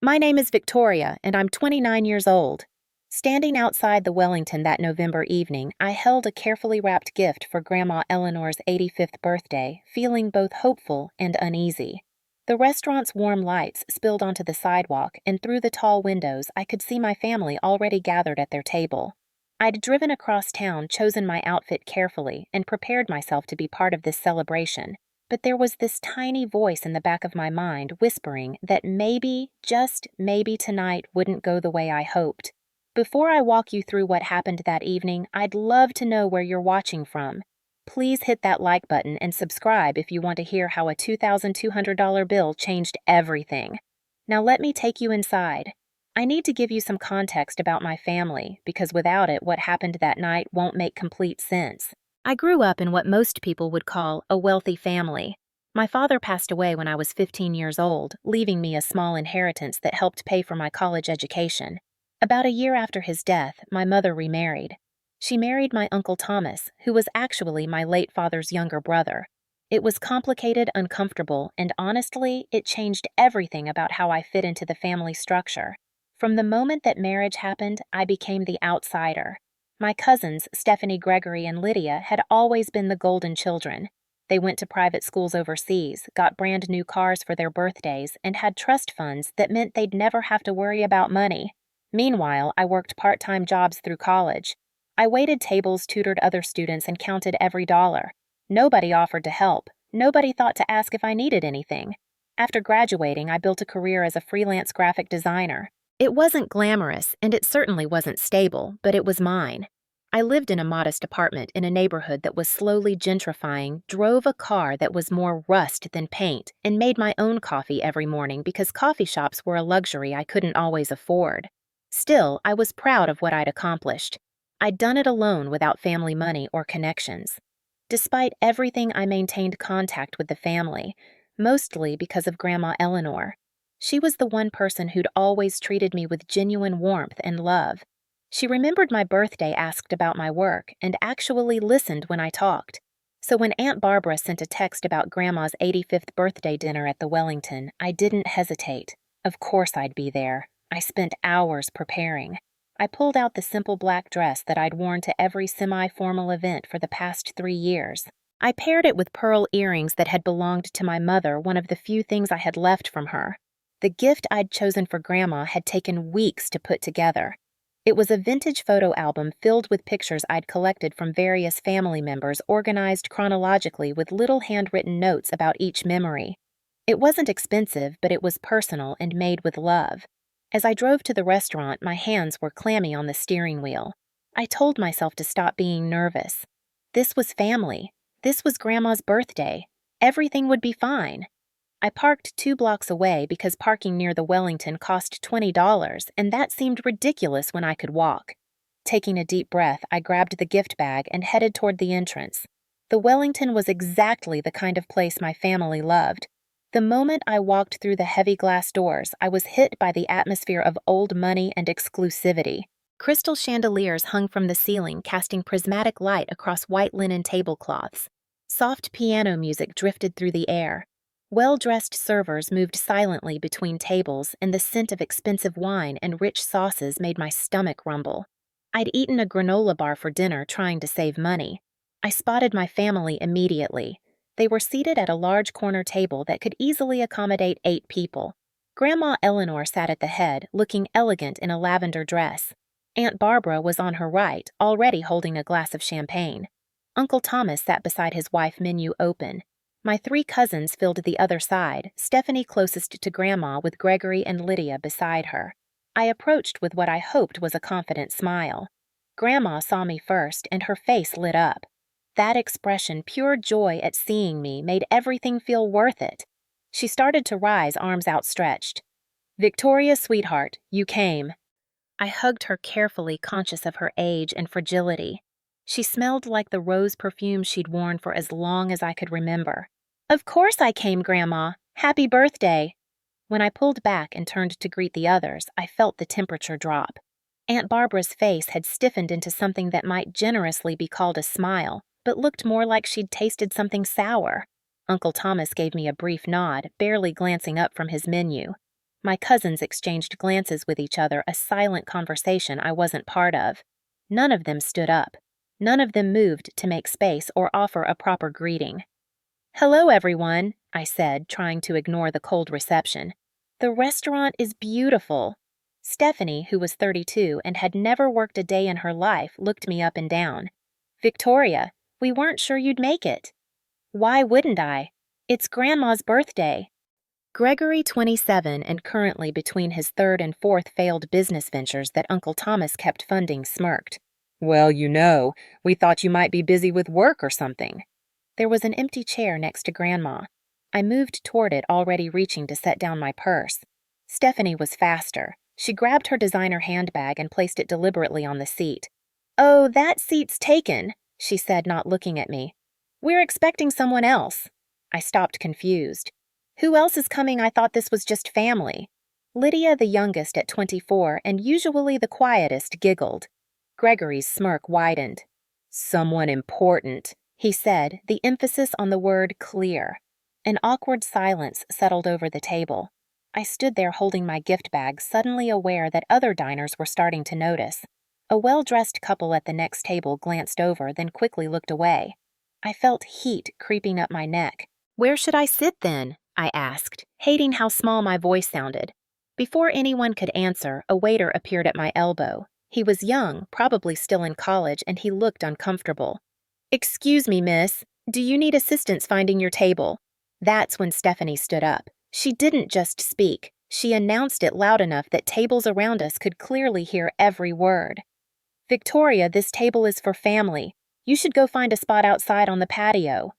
My name is Victoria, and I'm 29 years old. Standing outside the Wellington that November evening, I held a carefully wrapped gift for Grandma Eleanor's 85th birthday, feeling both hopeful and uneasy. The restaurant's warm lights spilled onto the sidewalk, and through the tall windows, I could see my family already gathered at their table. I'd driven across town, chosen my outfit carefully, and prepared myself to be part of this celebration. But there was this tiny voice in the back of my mind whispering that maybe, just maybe tonight wouldn't go the way I hoped. Before I walk you through what happened that evening, I'd love to know where you're watching from. Please hit that like button and subscribe if you want to hear how a $2,200 bill changed everything. Now let me take you inside. I need to give you some context about my family, because without it, what happened that night won't make complete sense. I grew up in what most people would call a wealthy family. My father passed away when I was 15 years old, leaving me a small inheritance that helped pay for my college education. About a year after his death, my mother remarried. She married my Uncle Thomas, who was actually my late father's younger brother. It was complicated, uncomfortable, and honestly, it changed everything about how I fit into the family structure. From the moment that marriage happened, I became the outsider. My cousins, Stephanie, Gregory, and Lydia, had always been the golden children. They went to private schools overseas, got brand new cars for their birthdays, and had trust funds that meant they'd never have to worry about money. Meanwhile, I worked part-time jobs through college. I waited tables, tutored other students, and counted every dollar. Nobody offered to help. Nobody thought to ask if I needed anything. After graduating, I built a career as a freelance graphic designer. It wasn't glamorous, and it certainly wasn't stable, but it was mine. I lived in a modest apartment in a neighborhood that was slowly gentrifying, drove a car that was more rust than paint, and made my own coffee every morning because coffee shops were a luxury I couldn't always afford. Still, I was proud of what I'd accomplished. I'd done it alone without family money or connections. Despite everything, I maintained contact with the family, mostly because of Grandma Eleanor. She was the one person who'd always treated me with genuine warmth and love. She remembered my birthday, asked about my work, and actually listened when I talked. So when Aunt Barbara sent a text about Grandma's 85th birthday dinner at the Wellington, I didn't hesitate. Of course I'd be there. I spent hours preparing. I pulled out the simple black dress that I'd worn to every semi-formal event for the past 3 years. I paired it with pearl earrings that had belonged to my mother, one of the few things I had left from her. The gift I'd chosen for Grandma had taken weeks to put together. It was a vintage photo album filled with pictures I'd collected from various family members, organized chronologically with little handwritten notes about each memory. It wasn't expensive, but it was personal and made with love. As I drove to the restaurant, my hands were clammy on the steering wheel. I told myself to stop being nervous. This was family. This was Grandma's birthday. Everything would be fine. I parked 2 blocks away because parking near the Wellington cost $20, and that seemed ridiculous when I could walk. Taking a deep breath, I grabbed the gift bag and headed toward the entrance. The Wellington was exactly the kind of place my family loved. The moment I walked through the heavy glass doors, I was hit by the atmosphere of old money and exclusivity. Crystal chandeliers hung from the ceiling, casting prismatic light across white linen tablecloths. Soft piano music drifted through the air. Well-dressed servers moved silently between tables, and the scent of expensive wine and rich sauces made my stomach rumble. I'd eaten a granola bar for dinner, trying to save money. I spotted my family immediately. They were seated at a large corner table that could easily accommodate 8 people. Grandma Eleanor sat at the head, looking elegant in a lavender dress. Aunt Barbara was on her right, already holding a glass of champagne. Uncle Thomas sat beside his wife, menu open. My 3 cousins filled the other side, Stephanie closest to Grandma with Gregory and Lydia beside her. I approached with what I hoped was a confident smile. Grandma saw me first, and her face lit up. That expression, pure joy at seeing me, made everything feel worth it. She started to rise, arms outstretched. "Victoria, sweetheart, you came." I hugged her carefully, conscious of her age and fragility. She smelled like the rose perfume she'd worn for as long as I could remember. "Of course I came, Grandma. Happy birthday." When I pulled back and turned to greet the others, I felt the temperature drop. Aunt Barbara's face had stiffened into something that might generously be called a smile, but looked more like she'd tasted something sour. Uncle Thomas gave me a brief nod, barely glancing up from his menu. My cousins exchanged glances with each other, a silent conversation I wasn't part of. None of them stood up. None of them moved to make space or offer a proper greeting. "Hello, everyone," I said, trying to ignore the cold reception. "The restaurant is beautiful." Stephanie, who was 32 and had never worked a day in her life, looked me up and down. "Victoria, we weren't sure you'd make it." "Why wouldn't I? It's Grandma's birthday." Gregory, 27 and currently between his third and fourth failed business ventures that Uncle Thomas kept funding, smirked. "Well, we thought you might be busy with work or something." There was an empty chair next to Grandma. I moved toward it, already reaching to set down my purse. Stephanie was faster. She grabbed her designer handbag and placed it deliberately on the seat. "Oh, that seat's taken," she said, not looking at me. "We're expecting someone else." I stopped, confused. "Who else is coming? I thought this was just family." Lydia, the youngest at 24 and usually the quietest, giggled. Gregory's smirk widened. "Someone important," he said, the emphasis on the word clear. An awkward silence settled over the table. I stood there holding my gift bag, suddenly aware that other diners were starting to notice. A well-dressed couple at the next table glanced over, then quickly looked away. I felt heat creeping up my neck. "Where should I sit then?" I asked, hating how small my voice sounded. Before anyone could answer, a waiter appeared at my elbow. He was young, probably still in college, and he looked uncomfortable. "Excuse me, miss. Do you need assistance finding your table?" That's when Stephanie stood up. She didn't just speak. She announced it loud enough that tables around us could clearly hear every word. "Victoria, this table is for family. You should go find a spot outside on the patio."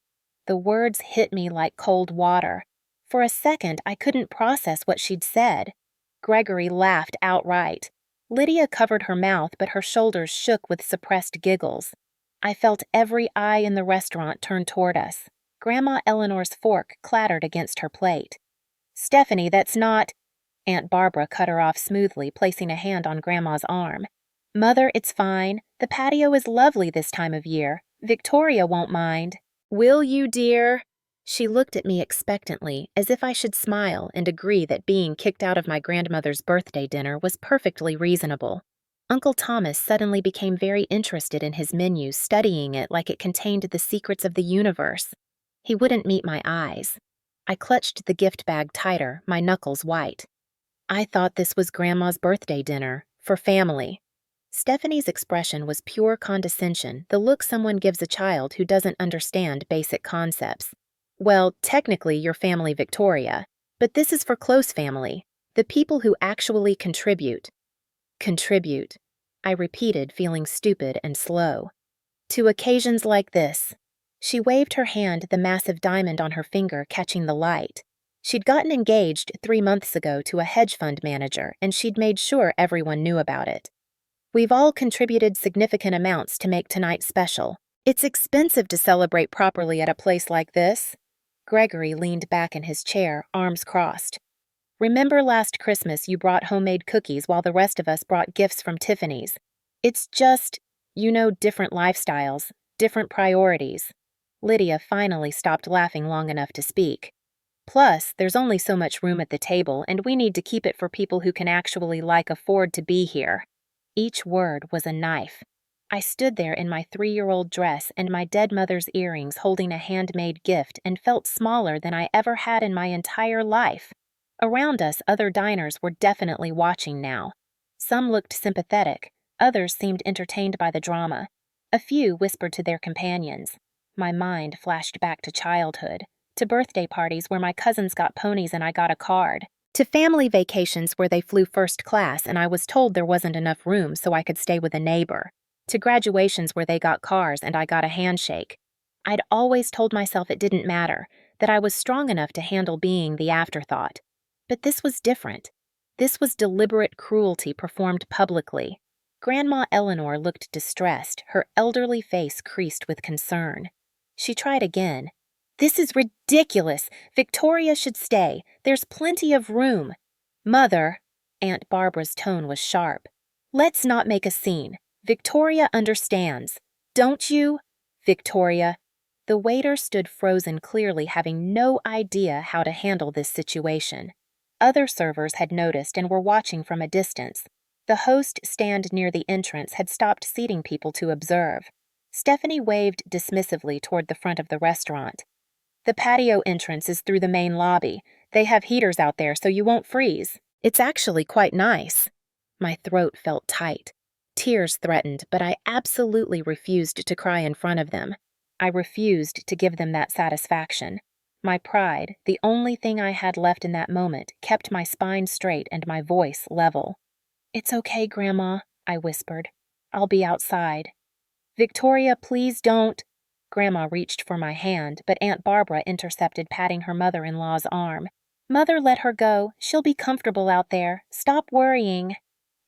The words hit me like cold water. For a second, I couldn't process what she'd said. Gregory laughed outright. Lydia covered her mouth, but her shoulders shook with suppressed giggles. I felt every eye in the restaurant turn toward us. Grandma Eleanor's fork clattered against her plate. "Stephanie, that's not—" Aunt Barbara cut her off smoothly, placing a hand on Grandma's arm. "Mother, it's fine. The patio is lovely this time of year. Victoria won't mind." "Will you, dear?" She looked at me expectantly, as if I should smile and agree that being kicked out of my grandmother's birthday dinner was perfectly reasonable. Uncle Thomas suddenly became very interested in his menu, studying it like it contained the secrets of the universe. He wouldn't meet my eyes. I clutched the gift bag tighter, my knuckles white. "I thought this was Grandma's birthday dinner, for family." Stephanie's expression was pure condescension, the look someone gives a child who doesn't understand basic concepts. "Well, technically your family, Victoria, but this is for close family, the people who actually contribute." "Contribute," I repeated, feeling stupid and slow. "To occasions like this." She waved her hand, the massive diamond on her finger catching the light. She'd gotten engaged 3 months ago to a hedge fund manager, and she'd made sure everyone knew about it. "We've all contributed significant amounts to make tonight special. It's expensive to celebrate properly at a place like this." Gregory leaned back in his chair, arms crossed. "Remember last Christmas you brought homemade cookies while the rest of us brought gifts from Tiffany's? It's just, different lifestyles, different priorities." Lydia finally stopped laughing long enough to speak. "Plus, there's only so much room at the table, and we need to keep it for people who can actually afford to be here." Each word was a knife. I stood there in my 3-year-old dress and my dead mother's earrings holding a handmade gift and felt smaller than I ever had in my entire life. Around us, other diners were definitely watching now. Some looked sympathetic, others seemed entertained by the drama. A few whispered to their companions. My mind flashed back to childhood, to birthday parties where my cousins got ponies and I got a card, to family vacations where they flew first class and I was told there wasn't enough room so I could stay with a neighbor, to graduations where they got cars and I got a handshake. I'd always told myself it didn't matter, that I was strong enough to handle being the afterthought. But this was different. This was deliberate cruelty performed publicly. Grandma Eleanor looked distressed, her elderly face creased with concern. She tried again. "This is ridiculous. Victoria should stay. There's plenty of room." "Mother," Aunt Barbara's tone was sharp. "Let's not make a scene. Victoria understands. Don't you? Victoria." The waiter stood frozen, clearly having no idea how to handle this situation. Other servers had noticed and were watching from a distance. The host stand near the entrance had stopped seating people to observe. Stephanie waved dismissively toward the front of the restaurant. The patio entrance is through the main lobby. They have heaters out there so you won't freeze. It's actually quite nice. My throat felt tight. Tears threatened, but I absolutely refused to cry in front of them. I refused to give them that satisfaction. My pride, the only thing I had left in that moment, kept my spine straight and my voice level. "It's okay, Grandma," I whispered. "I'll be outside." "Victoria, please don't." Grandma reached for my hand, but Aunt Barbara intercepted, patting her mother-in-law's arm. "Mother, let her go. She'll be comfortable out there. Stop worrying."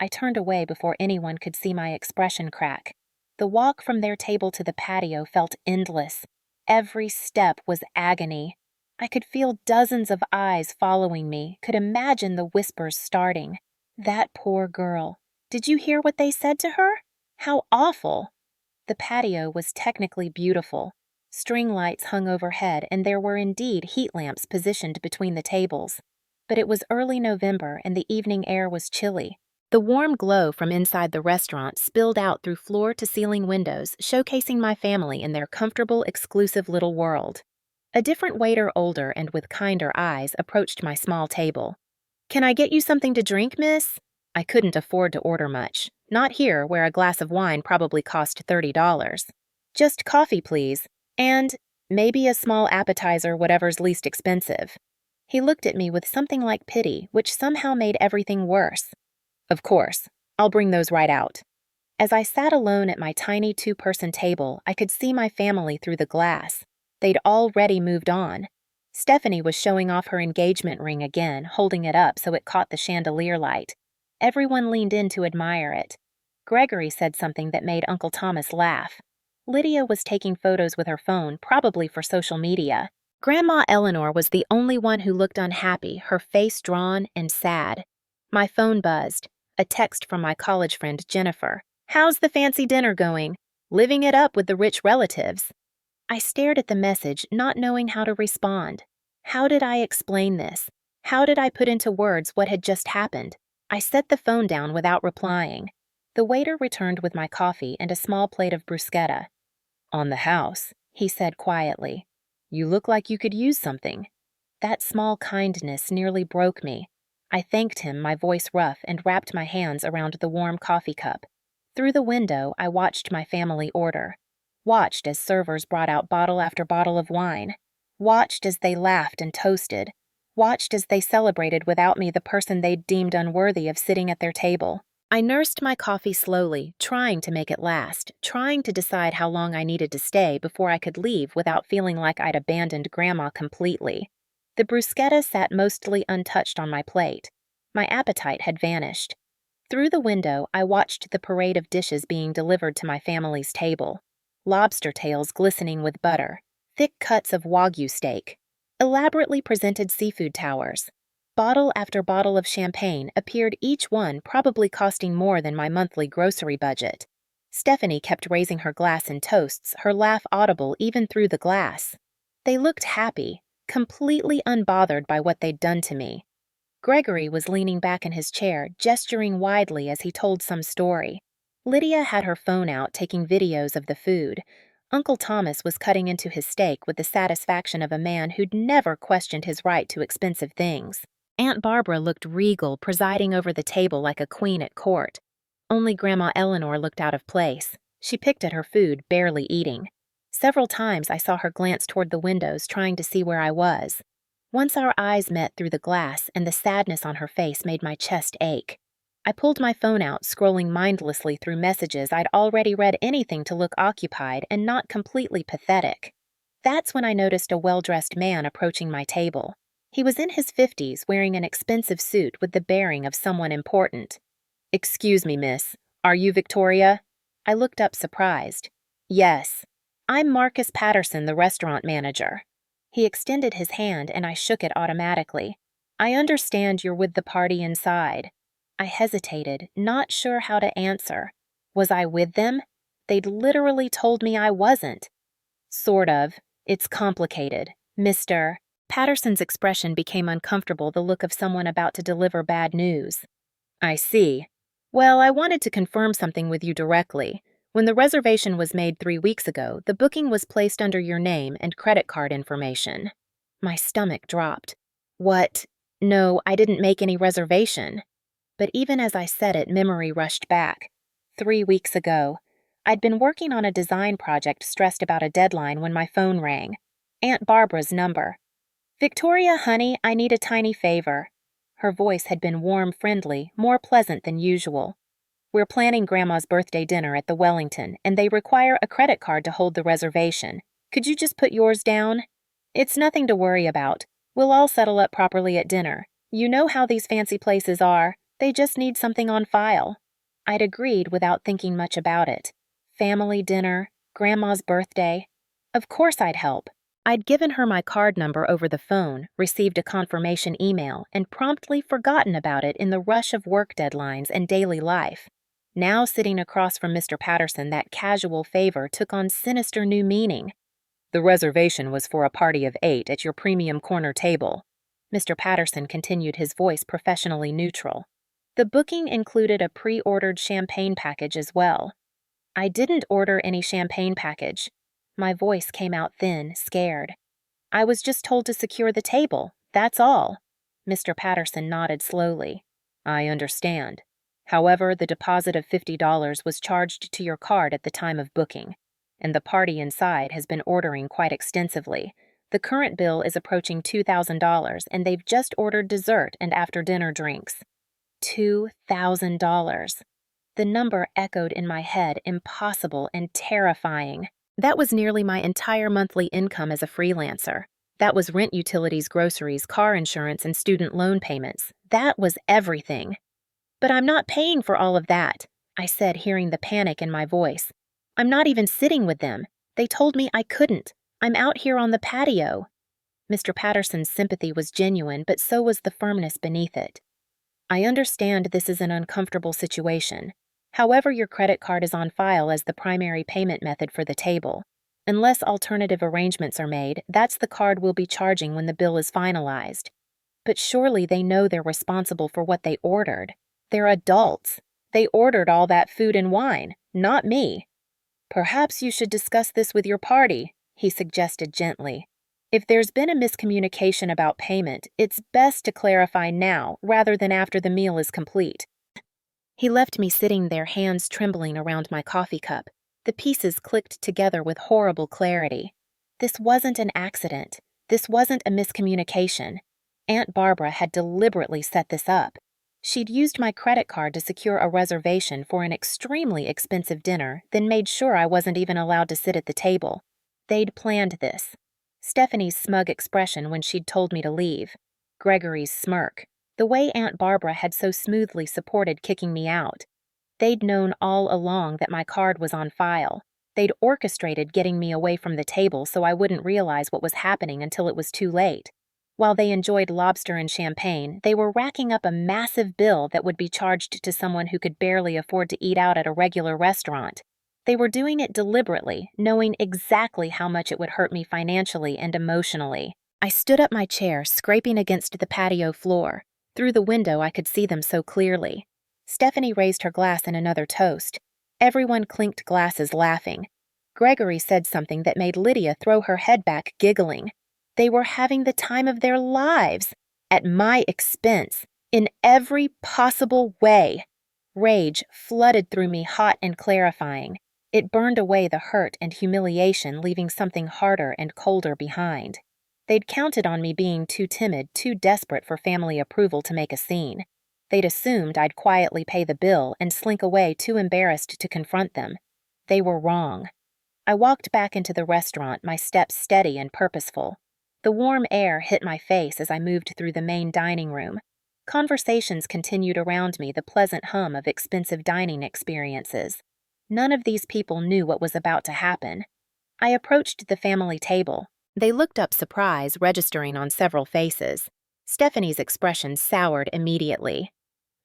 I turned away before anyone could see my expression crack. The walk from their table to the patio felt endless. Every step was agony. I could feel dozens of eyes following me, could imagine the whispers starting. "That poor girl. Did you hear what they said to her? How awful!" The patio was technically beautiful. String lights hung overhead, and there were indeed heat lamps positioned between the tables. But it was early November, and the evening air was chilly. The warm glow from inside the restaurant spilled out through floor-to-ceiling windows, showcasing my family in their comfortable, exclusive little world. A different waiter, older and with kinder eyes, approached my small table. "Can I get you something to drink, miss?" I couldn't afford to order much. Not here, where a glass of wine probably cost $30. "Just coffee, please. And maybe a small appetizer, whatever's least expensive." He looked at me with something like pity, which somehow made everything worse. "Of course. I'll bring those right out." As I sat alone at my tiny two-person table, I could see my family through the glass. They'd already moved on. Stephanie was showing off her engagement ring again, holding it up so it caught the chandelier light. Everyone leaned in to admire it. Gregory said something that made Uncle Thomas laugh. Lydia was taking photos with her phone, probably for social media. Grandma Eleanor was the only one who looked unhappy, her face drawn and sad. My phone buzzed. A text from my college friend Jennifer. "How's the fancy dinner going? Living it up with the rich relatives." I stared at the message, not knowing how to respond. How did I explain this? How did I put into words what had just happened? I set the phone down without replying. The waiter returned with my coffee and a small plate of bruschetta. "On the house," he said quietly. "You look like you could use something." That small kindness nearly broke me. I thanked him, my voice rough, and wrapped my hands around the warm coffee cup. Through the window, I watched my family order. Watched as servers brought out bottle after bottle of wine. Watched as they laughed and toasted. Watched as they celebrated without me the person they'd deemed unworthy of sitting at their table. I nursed my coffee slowly, trying to make it last, trying to decide how long I needed to stay before I could leave without feeling like I'd abandoned Grandma completely. The bruschetta sat mostly untouched on my plate. My appetite had vanished. Through the window, I watched the parade of dishes being delivered to my family's table. Lobster tails glistening with butter, thick cuts of Wagyu steak, elaborately presented seafood towers. Bottle after bottle of champagne appeared, each one probably costing more than my monthly grocery budget. Stephanie kept raising her glass in toasts, her laugh audible even through the glass. They looked happy, completely unbothered by what they'd done to me. Gregory was leaning back in his chair, gesturing widely as he told some story. Lydia had her phone out, taking videos of the food. Uncle Thomas was cutting into his steak with the satisfaction of a man who'd never questioned his right to expensive things. Aunt Barbara looked regal, presiding over the table like a queen at court. Only Grandma Eleanor looked out of place. She picked at her food, barely eating. Several times I saw her glance toward the windows, trying to see where I was. Once our eyes met through the glass, and the sadness on her face made my chest ache. I pulled my phone out, scrolling mindlessly through messages I'd already read, anything to look occupied and not completely pathetic. That's when I noticed a well-dressed man approaching my table. He was in his 50s, wearing an expensive suit with the bearing of someone important. "Excuse me, miss. Are you Victoria?" I looked up, surprised. "Yes. I'm Marcus Patterson, the restaurant manager." He extended his hand, and I shook it automatically. "I understand you're with the party inside." I hesitated, not sure how to answer. Was I with them? They'd literally told me I wasn't. "Sort of. It's complicated. Mr. Patterson's expression became uncomfortable, the look of someone about to deliver bad news. I see. Well, I wanted to confirm something with you directly. When the reservation was made 3 weeks ago, the booking was placed under your name and credit card information. My stomach dropped. What? No, I didn't make any reservation. But even as I said it, memory rushed back. 3 weeks ago, I'd been working on a design project, stressed about a deadline, when my phone rang. Aunt Barbara's number. Victoria, honey, I need a tiny favor. Her voice had been warm, friendly, more pleasant than usual. We're planning Grandma's birthday dinner at the Wellington, and they require a credit card to hold the reservation. Could you just put yours down? It's nothing to worry about. We'll all settle up properly at dinner. You know how these fancy places are. They just need something on file. I'd agreed without thinking much about it. Family dinner, Grandma's birthday. Of course I'd help. I'd given her my card number over the phone, received a confirmation email, and promptly forgotten about it in the rush of work deadlines and daily life. Now, sitting across from Mr. Patterson, that casual favor took on sinister new meaning. The reservation was for a party of 8 at your premium corner table. Mr. Patterson continued, his voice professionally neutral. The booking included a pre-ordered champagne package as well. I didn't order any champagne package. My voice came out thin, scared. I was just told to secure the table, that's all. Mr. Patterson nodded slowly. I understand. However, the deposit of $50 was charged to your card at the time of booking, and the party inside has been ordering quite extensively. The current bill is approaching $2,000, and they've just ordered dessert and after-dinner drinks. $2,000. The number echoed in my head, impossible and terrifying. That was nearly my entire monthly income as a freelancer. That was rent, utilities, groceries, car insurance, and student loan payments. That was everything. But I'm not paying for all of that, I said, hearing the panic in my voice. I'm not even sitting with them. They told me I couldn't. I'm out here on the patio. Mr. Patterson's sympathy was genuine, but so was the firmness beneath it. I understand this is an uncomfortable situation. However, your credit card is on file as the primary payment method for the table. Unless alternative arrangements are made, that's the card we'll be charging when the bill is finalized. But surely they know they're responsible for what they ordered. They're adults. They ordered all that food and wine, not me. Perhaps you should discuss this with your party, he suggested gently. If there's been a miscommunication about payment, it's best to clarify now rather than after the meal is complete. He left me sitting there, hands trembling around my coffee cup. The pieces clicked together with horrible clarity. This wasn't an accident. This wasn't a miscommunication. Aunt Barbara had deliberately set this up. She'd used my credit card to secure a reservation for an extremely expensive dinner, then made sure I wasn't even allowed to sit at the table. They'd planned this. Stephanie's smug expression when she'd told me to leave. Gregory's smirk. The way Aunt Barbara had so smoothly supported kicking me out. They'd known all along that my card was on file. They'd orchestrated getting me away from the table so I wouldn't realize what was happening until it was too late. While they enjoyed lobster and champagne, they were racking up a massive bill that would be charged to someone who could barely afford to eat out at a regular restaurant. They were doing it deliberately, knowing exactly how much it would hurt me financially and emotionally. I stood up my chair, scraping against the patio floor. Through the window, I could see them so clearly. Stephanie raised her glass in another toast. Everyone clinked glasses, laughing. Gregory said something that made Lydia throw her head back, giggling. They were having the time of their lives, at my expense, in every possible way. Rage flooded through me, hot and clarifying. It burned away the hurt and humiliation, leaving something harder and colder behind. They'd counted on me being too timid, too desperate for family approval to make a scene. They'd assumed I'd quietly pay the bill and slink away, too embarrassed to confront them. They were wrong. I walked back into the restaurant, my steps steady and purposeful. The warm air hit my face as I moved through the main dining room. Conversations continued around me, the pleasant hum of expensive dining experiences. None of these people knew what was about to happen. I approached the family table. They looked up, surprise registering on several faces. Stephanie's expression soured immediately.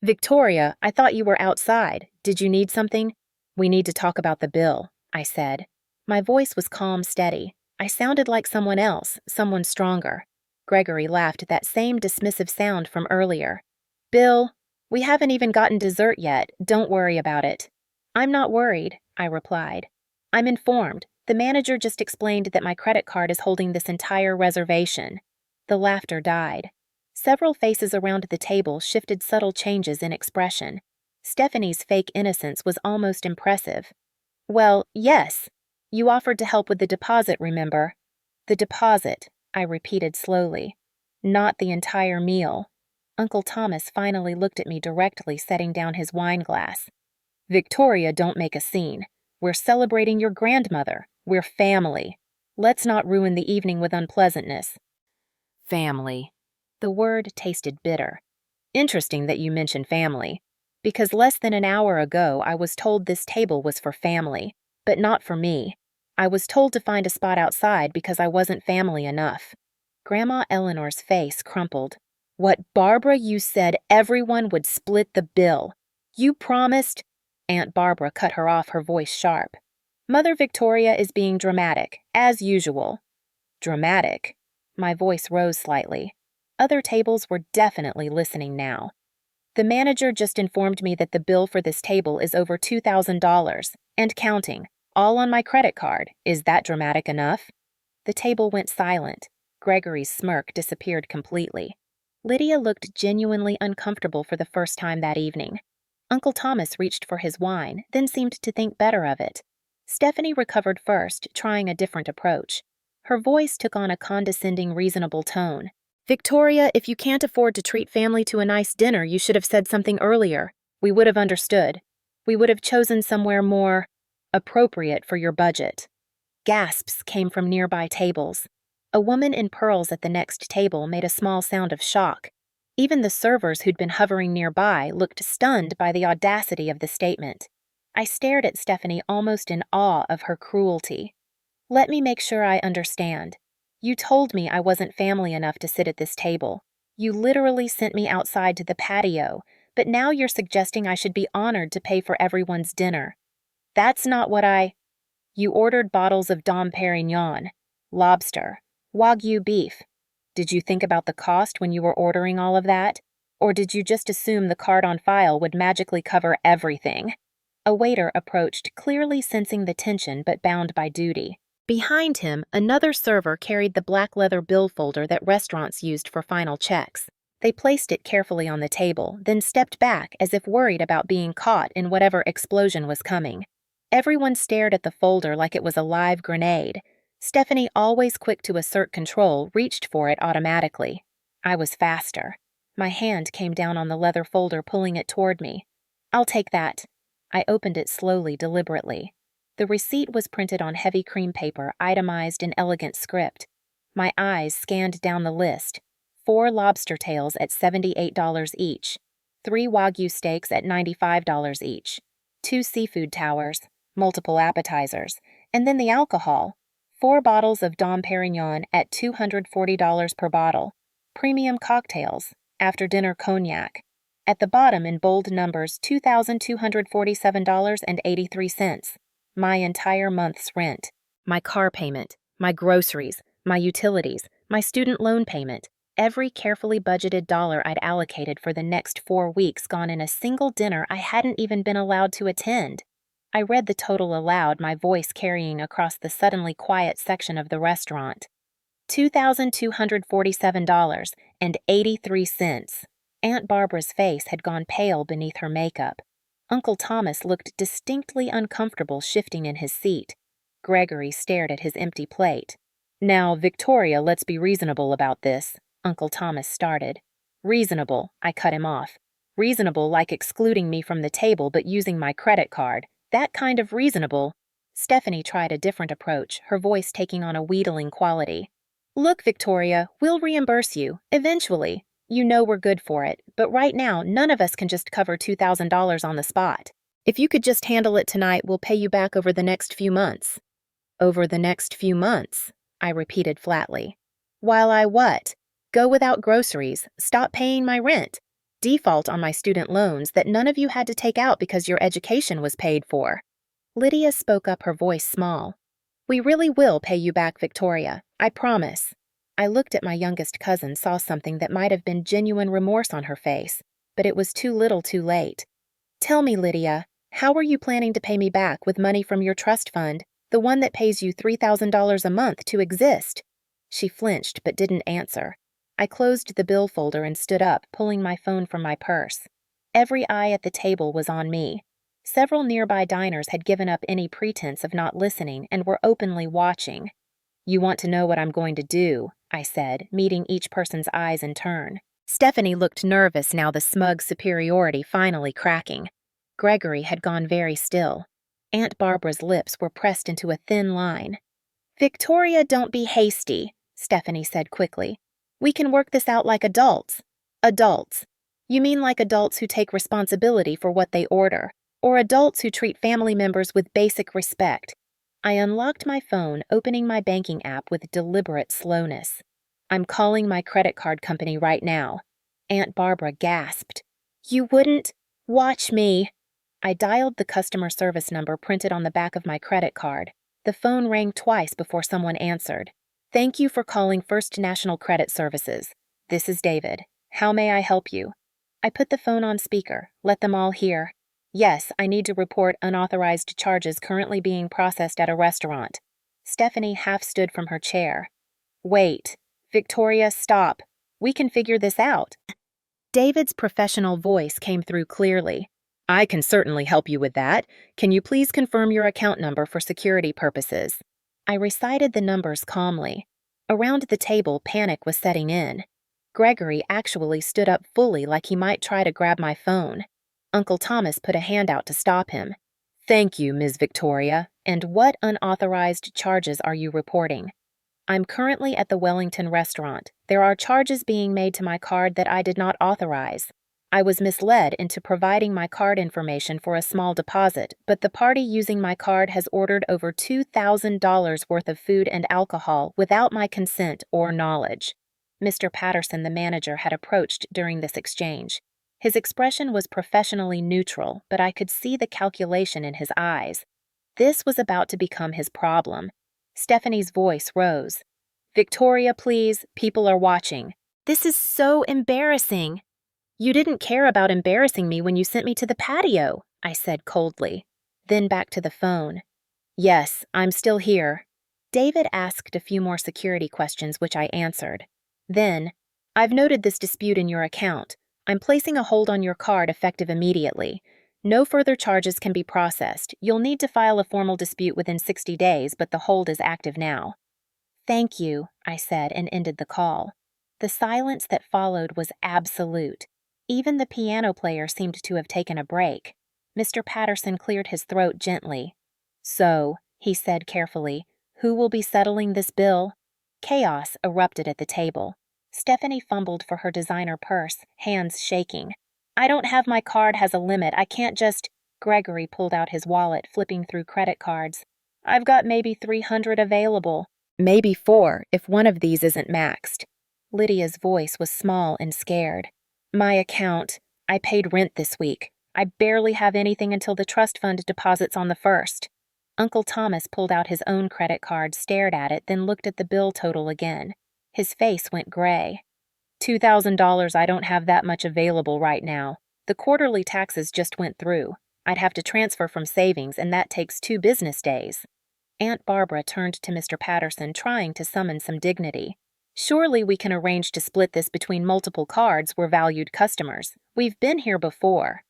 Victoria, I thought you were outside. Did you need something? We need to talk about the bill, I said. My voice was calm, steady. I sounded like someone else, someone stronger. Gregory laughed at that same dismissive sound from earlier. Bill, we haven't even gotten dessert yet. Don't worry about it. I'm not worried, I replied. I'm informed. The manager just explained that my credit card is holding this entire reservation. The laughter died. Several faces around the table shifted subtle changes in expression. Stephanie's fake innocence was almost impressive. Well, yes. You offered to help with the deposit, remember? The deposit, I repeated slowly. Not the entire meal. Uncle Thomas finally looked at me directly, setting down his wine glass. Victoria, don't make a scene. We're celebrating your grandmother. We're family. Let's not ruin the evening with unpleasantness. Family. The word tasted bitter. Interesting that you mentioned family, because less than an hour ago I was told this table was for family, but not for me. I was told to find a spot outside because I wasn't family enough. Grandma Eleanor's face crumpled. What, Barbara, you said everyone would split the bill. You promised? Aunt Barbara cut her off, her voice sharp. Mother Victoria is being dramatic, as usual. Dramatic? My voice rose slightly. Other tables were definitely listening now. The manager just informed me that the bill for this table is over $2,000, and counting, all on my credit card. Is that dramatic enough? The table went silent. Gregory's smirk disappeared completely. Lydia looked genuinely uncomfortable for the first time that evening. Uncle Thomas reached for his wine, then seemed to think better of it. Stephanie recovered first, trying a different approach. Her voice took on a condescending, reasonable tone. Victoria, if you can't afford to treat family to a nice dinner, you should have said something earlier. We would have understood. We would have chosen somewhere more appropriate for your budget. Gasps came from nearby tables. A woman in pearls at the next table made a small sound of shock. Even the servers who'd been hovering nearby looked stunned by the audacity of the statement. I stared at Stephanie almost in awe of her cruelty. Let me make sure I understand. You told me I wasn't family enough to sit at this table. You literally sent me outside to the patio, but now you're suggesting I should be honored to pay for everyone's dinner. That's not what You ordered bottles of Dom Perignon, lobster, Wagyu beef. Did you think about the cost when you were ordering all of that? Or did you just assume the card on file would magically cover everything? A waiter approached, clearly sensing the tension but bound by duty. Behind him, another server carried the black leather bill folder that restaurants used for final checks. They placed it carefully on the table, then stepped back as if worried about being caught in whatever explosion was coming. Everyone stared at the folder like it was a live grenade. Stephanie, always quick to assert control, reached for it automatically. I was faster. My hand came down on the leather folder, pulling it toward me. I'll take that. I opened it slowly, deliberately. The receipt was printed on heavy cream paper, itemized in elegant script. My eyes scanned down the list. 4 lobster tails at $78 each. 3 Wagyu steaks at $95 each. 2 seafood towers, multiple appetizers, and then the alcohol. 4 bottles of Dom Perignon at $240 per bottle. Premium cocktails, after-dinner cognac. At the bottom in bold numbers, $2,247.83. My entire month's rent. My car payment, my groceries, my utilities, my student loan payment. Every carefully budgeted dollar I'd allocated for the next 4 weeks gone in a single dinner I hadn't even been allowed to attend. I read the total aloud, my voice carrying across the suddenly quiet section of the restaurant. $2,247.83. Aunt Barbara's face had gone pale beneath her makeup. Uncle Thomas looked distinctly uncomfortable, shifting in his seat. Gregory stared at his empty plate. Now, Victoria, let's be reasonable about this, Uncle Thomas started. Reasonable, I cut him off. Reasonable like excluding me from the table but using my credit card. That kind of reasonable. Stephanie tried a different approach, her voice taking on a wheedling quality. Look, Victoria, we'll reimburse you, eventually. You know we're good for it, but right now none of us can just cover $2,000 on the spot. If you could just handle it tonight, we'll pay you back over the next few months. Over the next few months, I repeated flatly. While I what? Go without groceries, stop paying my rent, default on my student loans that none of you had to take out because your education was paid for. Lydia spoke up, her voice small. We really will pay you back, Victoria, I promise. I looked at my youngest cousin, saw something that might have been genuine remorse on her face, but it was too little too late. Tell me, Lydia, how are you planning to pay me back with money from your trust fund, the one that pays you $3,000 a month to exist? She flinched but didn't answer. I closed the bill folder and stood up, pulling my phone from my purse. Every eye at the table was on me. Several nearby diners had given up any pretense of not listening and were openly watching. You want to know what I'm going to do, I said, meeting each person's eyes in turn. Stephanie looked nervous now, the smug superiority finally cracking. Gregory had gone very still. Aunt Barbara's lips were pressed into a thin line. Victoria, don't be hasty, Stephanie said quickly. We can work this out like adults. Adults. You mean like adults who take responsibility for what they order, or adults who treat family members with basic respect. I unlocked my phone, opening my banking app with deliberate slowness. I'm calling my credit card company right now. Aunt Barbara gasped. You wouldn't? Watch me. I dialed the customer service number printed on the back of my credit card. The phone rang twice before someone answered. Thank you for calling First National Credit Services. This is David. How may I help you? I put the phone on speaker, let them all hear. Yes, I need to report unauthorized charges currently being processed at a restaurant. Stephanie half stood from her chair. Wait. Victoria, stop. We can figure this out. David's professional voice came through clearly. I can certainly help you with that. Can you please confirm your account number for security purposes? I recited the numbers calmly. Around the table, panic was setting in. Gregory actually stood up fully like he might try to grab my phone. Uncle Thomas put a hand out to stop him. Thank you, Ms. Victoria. And what unauthorized charges are you reporting? I'm currently at the Wellington restaurant. There are charges being made to my card that I did not authorize. I was misled into providing my card information for a small deposit, but the party using my card has ordered over $2,000 worth of food and alcohol without my consent or knowledge. Mr. Patterson, the manager, had approached during this exchange. His expression was professionally neutral, but I could see the calculation in his eyes. This was about to become his problem. Stephanie's voice rose. Victoria, please, people are watching. This is so embarrassing. You didn't care about embarrassing me when you sent me to the patio, I said coldly. Then back to the phone. Yes, I'm still here. David asked a few more security questions, which I answered. Then, I've noted this dispute in your account. I'm placing a hold on your card effective immediately. No further charges can be processed. You'll need to file a formal dispute within 60 days, but the hold is active now. Thank you, I said and ended the call. The silence that followed was absolute. Even the piano player seemed to have taken a break. Mr. Patterson cleared his throat gently. So, he said carefully, who will be settling this bill? Chaos erupted at the table. Stephanie fumbled for her designer purse, hands shaking. I don't have my card has a limit. I can't just... Gregory pulled out his wallet, flipping through credit cards. I've got maybe 300 available. Maybe 4 if one of these isn't maxed. Lydia's voice was small and scared. My account. I paid rent this week. I barely have anything until the trust fund deposits on the 1st. Uncle Thomas pulled out his own credit card, stared at it, then looked at the bill total again. His face went gray. $2,000, I don't have that much available right now. The quarterly taxes just went through. I'd have to transfer from savings, and that takes 2 business days. Aunt Barbara turned to Mr. Patterson, trying to summon some dignity. Surely we can arrange to split this between multiple cards we're valued customers. We've been here before.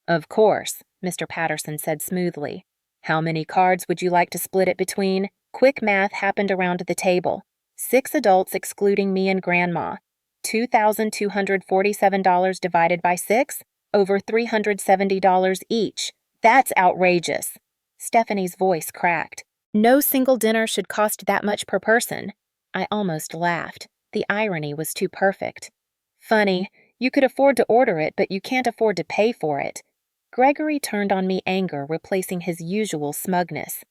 Of course, Mr. Patterson said smoothly. How many cards would you like to split it between? Quick math happened around the table. 6 adults excluding me and Grandma. $2,247 divided by 6? Over $370 each. That's outrageous. Stephanie's voice cracked. No single dinner should cost that much per person. I almost laughed. The irony was too perfect. Funny, you could afford to order it, but you can't afford to pay for it. Gregory turned on me, anger replacing his usual smugness.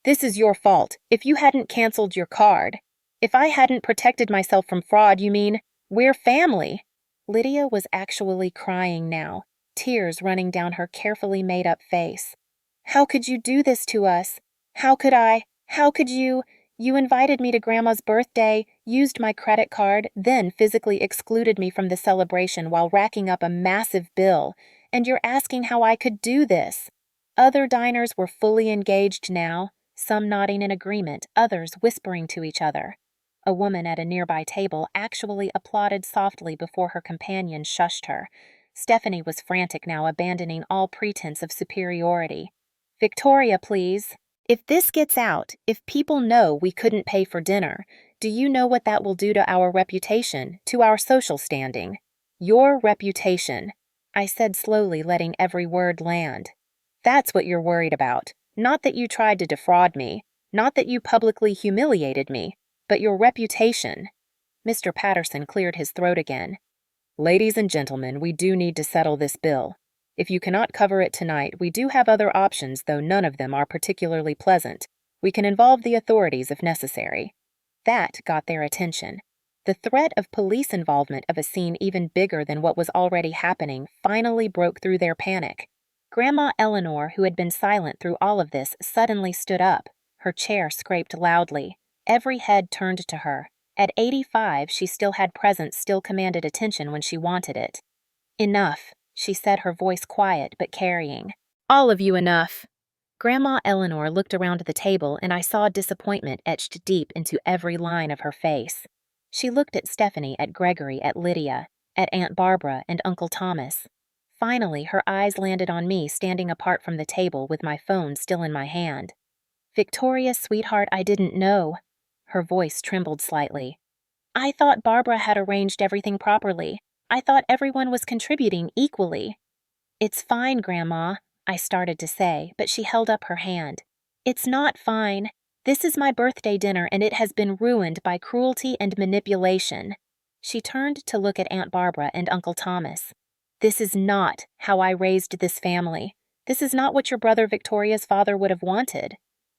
This is your fault. If you hadn't canceled your card. If I hadn't protected myself from fraud, you mean, we're family. Lydia was actually crying now, tears running down her carefully made-up face. How could you do this to us? How could I? How could you? You invited me to Grandma's birthday, used my credit card, then physically excluded me from the celebration while racking up a massive bill, and you're asking how I could do this. Other diners were fully engaged now, some nodding in agreement, others whispering to each other. A woman at a nearby table actually applauded softly before her companion shushed her. Stephanie was frantic now, abandoning all pretense of superiority. Victoria, please. If this gets out, if people know we couldn't pay for dinner, do you know what that will do to our reputation, to our social standing? Your reputation, I said slowly, letting every word land. That's what you're worried about. Not that you tried to defraud me, not that you publicly humiliated me, but your reputation. Mr. Patterson cleared his throat again. Ladies and gentlemen, we do need to settle this bill. If you cannot cover it tonight, we do have other options, though none of them are particularly pleasant. We can involve the authorities if necessary. That got their attention. The threat of police involvement of a scene even bigger than what was already happening finally broke through their panic. Grandma Eleanor, who had been silent through all of this, suddenly stood up. Her chair scraped loudly. Every head turned to her. At 85, she still had presence, still commanded attention when she wanted it. Enough, she said, her voice quiet but carrying. All of you enough. Grandma Eleanor looked around the table, and I saw disappointment etched deep into every line of her face. She looked at Stephanie, at Gregory, at Lydia, at Aunt Barbara and Uncle Thomas. Finally, her eyes landed on me, standing apart from the table with my phone still in my hand. Victoria, sweetheart, I didn't know. Her voice trembled slightly. I thought Barbara had arranged everything properly. I thought everyone was contributing equally. It's fine, Grandma, I started to say, but she held up her hand. It's not fine. This is my birthday dinner, and it has been ruined by cruelty and manipulation. She turned to look at Aunt Barbara and Uncle Thomas. This is not how I raised this family. This is not what your brother Victoria's father would have wanted.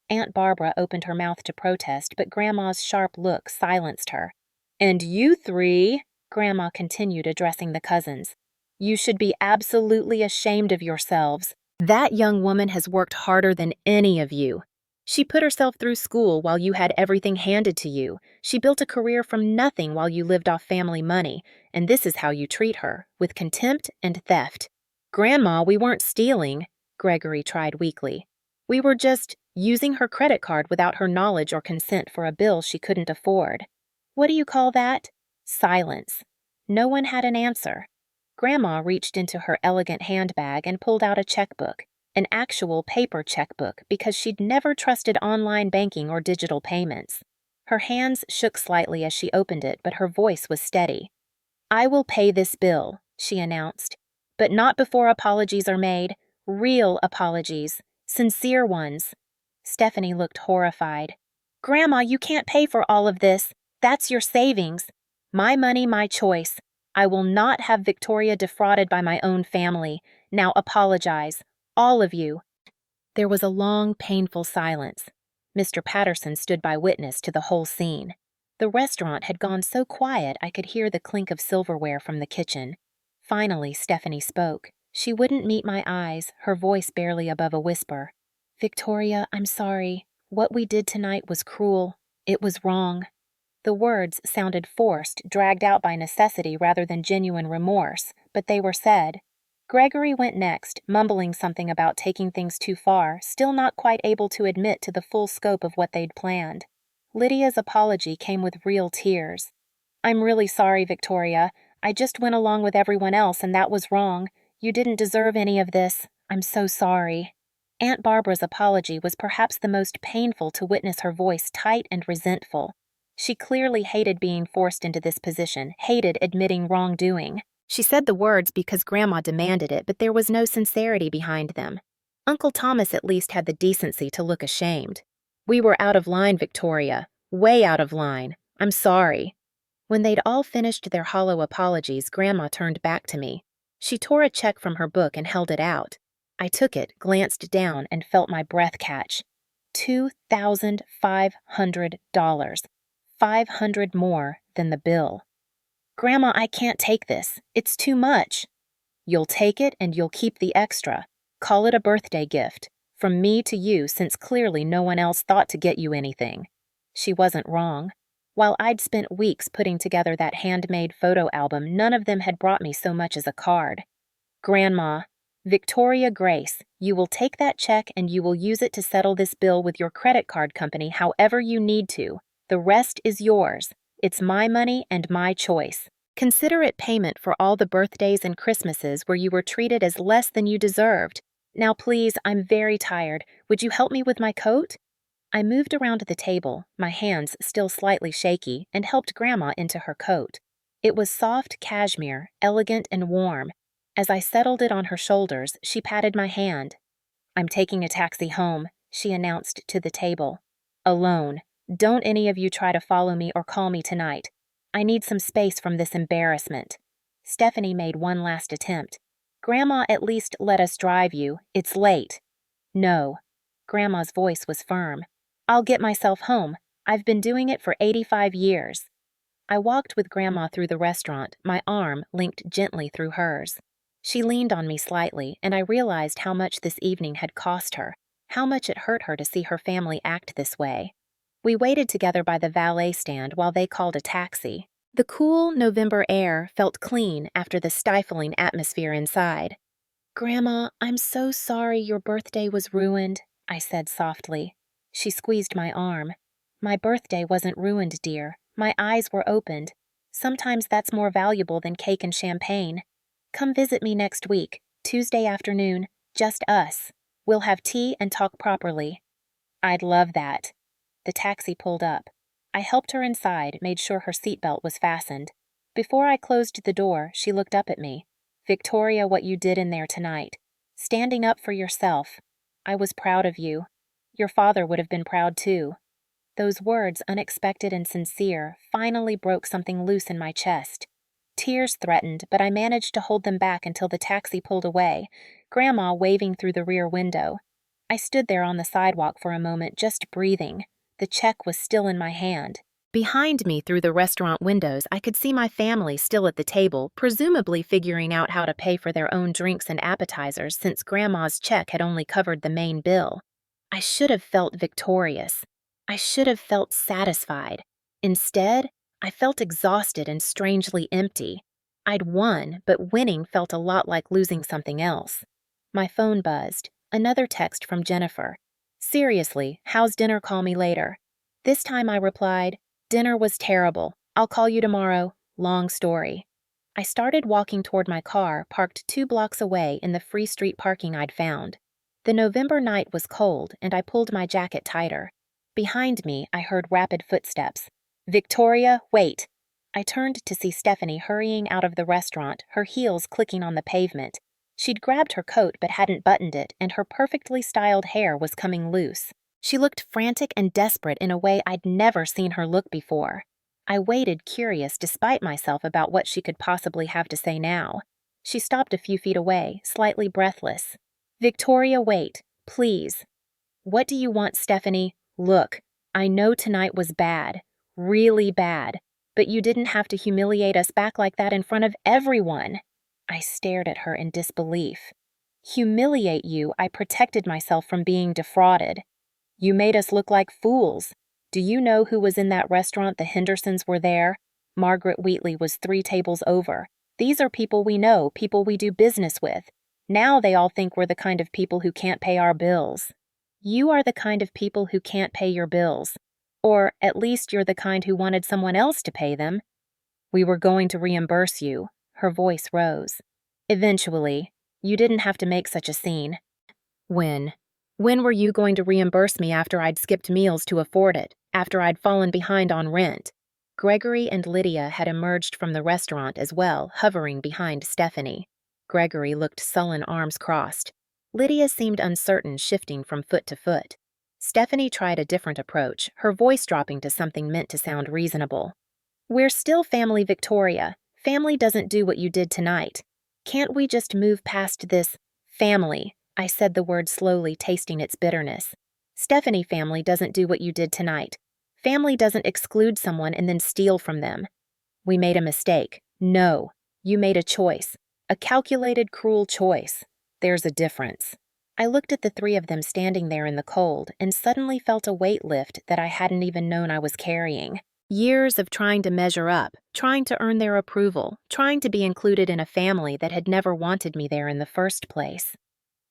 Aunt Barbara opened her mouth to protest, but Grandma's sharp look silenced her. And you three, Grandma continued, addressing the cousins, you should be absolutely ashamed of yourselves. That young woman has worked harder than any of you. She put herself through school while you had everything handed to you. She built a career from nothing while you lived off family money, and this is how you treat her, with contempt and theft. Grandma, we weren't stealing, Gregory tried weakly. We were just using her credit card without her knowledge or consent for a bill she couldn't afford. What do you call that? Silence. No one had an answer. Grandma reached into her elegant handbag and pulled out a checkbook, an actual paper checkbook, because she'd never trusted online banking or digital payments. Her hands shook slightly as she opened it, but her voice was steady. I will pay this bill, she announced, but not before apologies are made, real apologies, sincere ones. Stephanie looked horrified. Grandma, you can't pay for all of this. That's your savings. My money, my choice. I will not have Victoria defrauded by my own family. Now apologize. All of you. There was a long, painful silence. Mr. Patterson stood by witness to the whole scene. The restaurant had gone so quiet I could hear the clink of silverware from the kitchen. Finally, Stephanie spoke. She wouldn't meet my eyes, her voice barely above a whisper. Victoria, I'm sorry. What we did tonight was cruel. It was wrong. The words sounded forced, dragged out by necessity rather than genuine remorse, but they were said. Gregory went next, mumbling something about taking things too far, still not quite able to admit to the full scope of what they'd planned. Lydia's apology came with real tears. I'm really sorry, Victoria. I just went along with everyone else, and that was wrong. You didn't deserve any of this. I'm so sorry. Aunt Barbara's apology was perhaps the most painful to witness, her voice tight and resentful. She clearly hated being forced into this position, hated admitting wrongdoing. She said the words because Grandma demanded it, but there was no sincerity behind them. Uncle Thomas at least had the decency to look ashamed. We were out of line, Victoria. Way out of line. I'm sorry. When they'd all finished their hollow apologies, Grandma turned back to me. She tore a check from her book and held it out. I took it, glanced down, and felt my breath catch. $2,500. $500 more than the bill. Grandma, I can't take this. It's too much. You'll take it and you'll keep the extra. Call it a birthday gift. From me to you, since clearly no one else thought to get you anything. She wasn't wrong. While I'd spent weeks putting together that handmade photo album, none of them had brought me so much as a card. Grandma, Victoria Grace, you will take that check and you will use it to settle this bill with your credit card company however you need to. The rest is yours. It's my money and my choice. Consider it payment for all the birthdays and Christmases where you were treated as less than you deserved. Now please, I'm very tired. Would you help me with my coat? I moved around the table, my hands still slightly shaky, and helped Grandma into her coat. It was soft cashmere, elegant and warm. As I settled it on her shoulders, she patted my hand. I'm taking a taxi home, she announced to the table. Alone. Don't any of you try to follow me or call me tonight. I need some space from this embarrassment. Stephanie made one last attempt. Grandma, at least let us drive you. It's late. No. Grandma's voice was firm. I'll get myself home. I've been doing it for 85 years. I walked with Grandma through the restaurant, my arm linked gently through hers. She leaned on me slightly, and I realized how much this evening had cost her, how much it hurt her to see her family act this way. We waited together by the valet stand while they called a taxi. The cool November air felt clean after the stifling atmosphere inside. Grandma, I'm so sorry your birthday was ruined, I said softly. She squeezed my arm. My birthday wasn't ruined, dear. My eyes were opened. Sometimes that's more valuable than cake and champagne. Come visit me next week, Tuesday afternoon, just us. We'll have tea and talk properly. I'd love that. The taxi pulled up. I helped her inside, made sure her seatbelt was fastened. Before I closed the door, she looked up at me. Victoria, what you did in there tonight. Standing up for yourself. I was proud of you. Your father would have been proud too. Those words, unexpected and sincere, finally broke something loose in my chest. Tears threatened, but I managed to hold them back until the taxi pulled away, Grandma waving through the rear window. I stood there on the sidewalk for a moment, just breathing. The check was still in my hand. Behind me through the restaurant windows, I could see my family still at the table, presumably figuring out how to pay for their own drinks and appetizers since Grandma's check had only covered the main bill. I should have felt victorious. I should have felt satisfied. Instead, I felt exhausted and strangely empty. I'd won, but winning felt a lot like losing something else. My phone buzzed. Another text from Jennifer. Seriously, how's dinner? Call me later. This time I replied, dinner was terrible. I'll call you tomorrow. Long story. I started walking toward my car, parked 2 blocks away in the free street parking I'd found. The November night was cold, and I pulled my jacket tighter. Behind me, I heard rapid footsteps. Victoria, wait! I turned to see Stephanie hurrying out of the restaurant, her heels clicking on the pavement. She'd grabbed her coat but hadn't buttoned it, and her perfectly styled hair was coming loose. She looked frantic and desperate in a way I'd never seen her look before. I waited, curious despite myself about what she could possibly have to say now. She stopped a few feet away, slightly breathless. Victoria, wait, please. What do you want, Stephanie? Look, I know tonight was bad, really bad, but you didn't have to humiliate us back like that in front of everyone. I stared at her in disbelief. Humiliate you? I protected myself from being defrauded. You made us look like fools. Do you know who was in that restaurant? The Hendersons were there. Margaret Wheatley was 3 tables over. These are people we know, people we do business with. Now they all think we're the kind of people who can't pay our bills. You are the kind of people who can't pay your bills. Or at least you're the kind who wanted someone else to pay them. We were going to reimburse you. Her voice rose. Eventually. You didn't have to make such a scene. When? When were you going to reimburse me after I'd skipped meals to afford it, after I'd fallen behind on rent? Gregory and Lydia had emerged from the restaurant as well, hovering behind Stephanie. Gregory looked sullen, arms crossed. Lydia seemed uncertain, shifting from foot to foot. Stephanie tried a different approach, her voice dropping to something meant to sound reasonable. We're still family, Victoria. Family doesn't do what you did tonight. Can't we just move past this family? I said the word slowly, tasting its bitterness. Stephanie, family doesn't do what you did tonight. Family doesn't exclude someone and then steal from them. We made a mistake. No, you made a choice. A calculated, cruel choice. There's a difference. I looked at the three of them standing there in the cold and suddenly felt a weight lift that I hadn't even known I was carrying. Years of trying to measure up, trying to earn their approval, trying to be included in a family that had never wanted me there in the first place.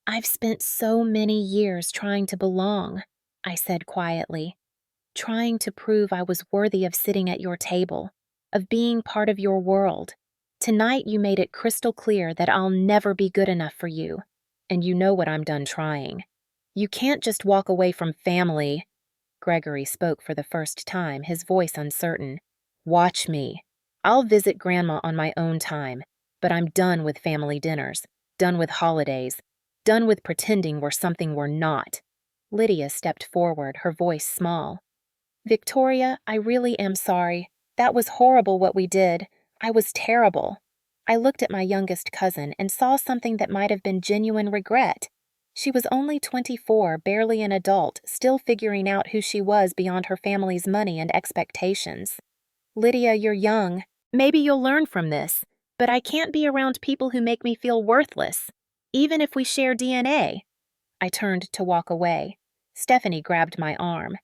I've spent so many years trying to belong, I said quietly, trying to prove I was worthy of sitting at your table, of being part of your world. Tonight you made it crystal clear that I'll never be good enough for you, and you know what I'm done trying. You can't just walk away from family. Gregory spoke for the first time, his voice uncertain. Watch me. I'll visit Grandma on my own time, but I'm done with family dinners, done with holidays, done with pretending we're something we're not. Lydia stepped forward, her voice small. Victoria, I really am sorry. That was horrible what we did. I was terrible. I looked at my youngest cousin and saw something that might have been genuine regret. She was only 24, barely an adult, still figuring out who she was beyond her family's money and expectations. Lydia, you're young. Maybe you'll learn from this, but I can't be around people who make me feel worthless, even if we share DNA. I turned to walk away. Stephanie grabbed my arm.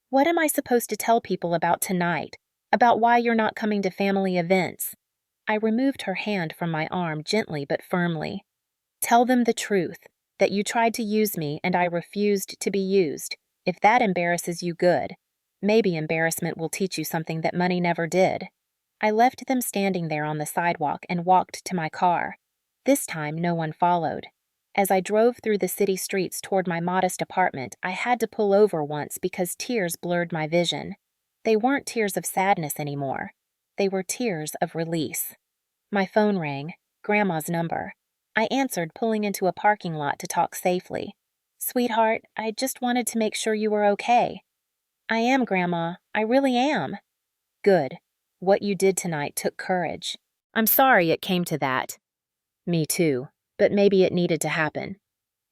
What am I supposed to tell people about tonight? About why you're not coming to family events? I removed her hand from my arm gently but firmly. Tell them the truth, that you tried to use me and I refused to be used. If that embarrasses you, good. Maybe embarrassment will teach you something that money never did. I left them standing there on the sidewalk and walked to my car. This time, no one followed. As I drove through the city streets toward my modest apartment, I had to pull over once because tears blurred my vision. They weren't tears of sadness anymore. They were tears of release. My phone rang, Grandma's number. I answered, pulling into a parking lot to talk safely. Sweetheart, I just wanted to make sure you were okay. I am, Grandma. I really am. Good. What you did tonight took courage. I'm sorry it came to that. Me too, but maybe it needed to happen.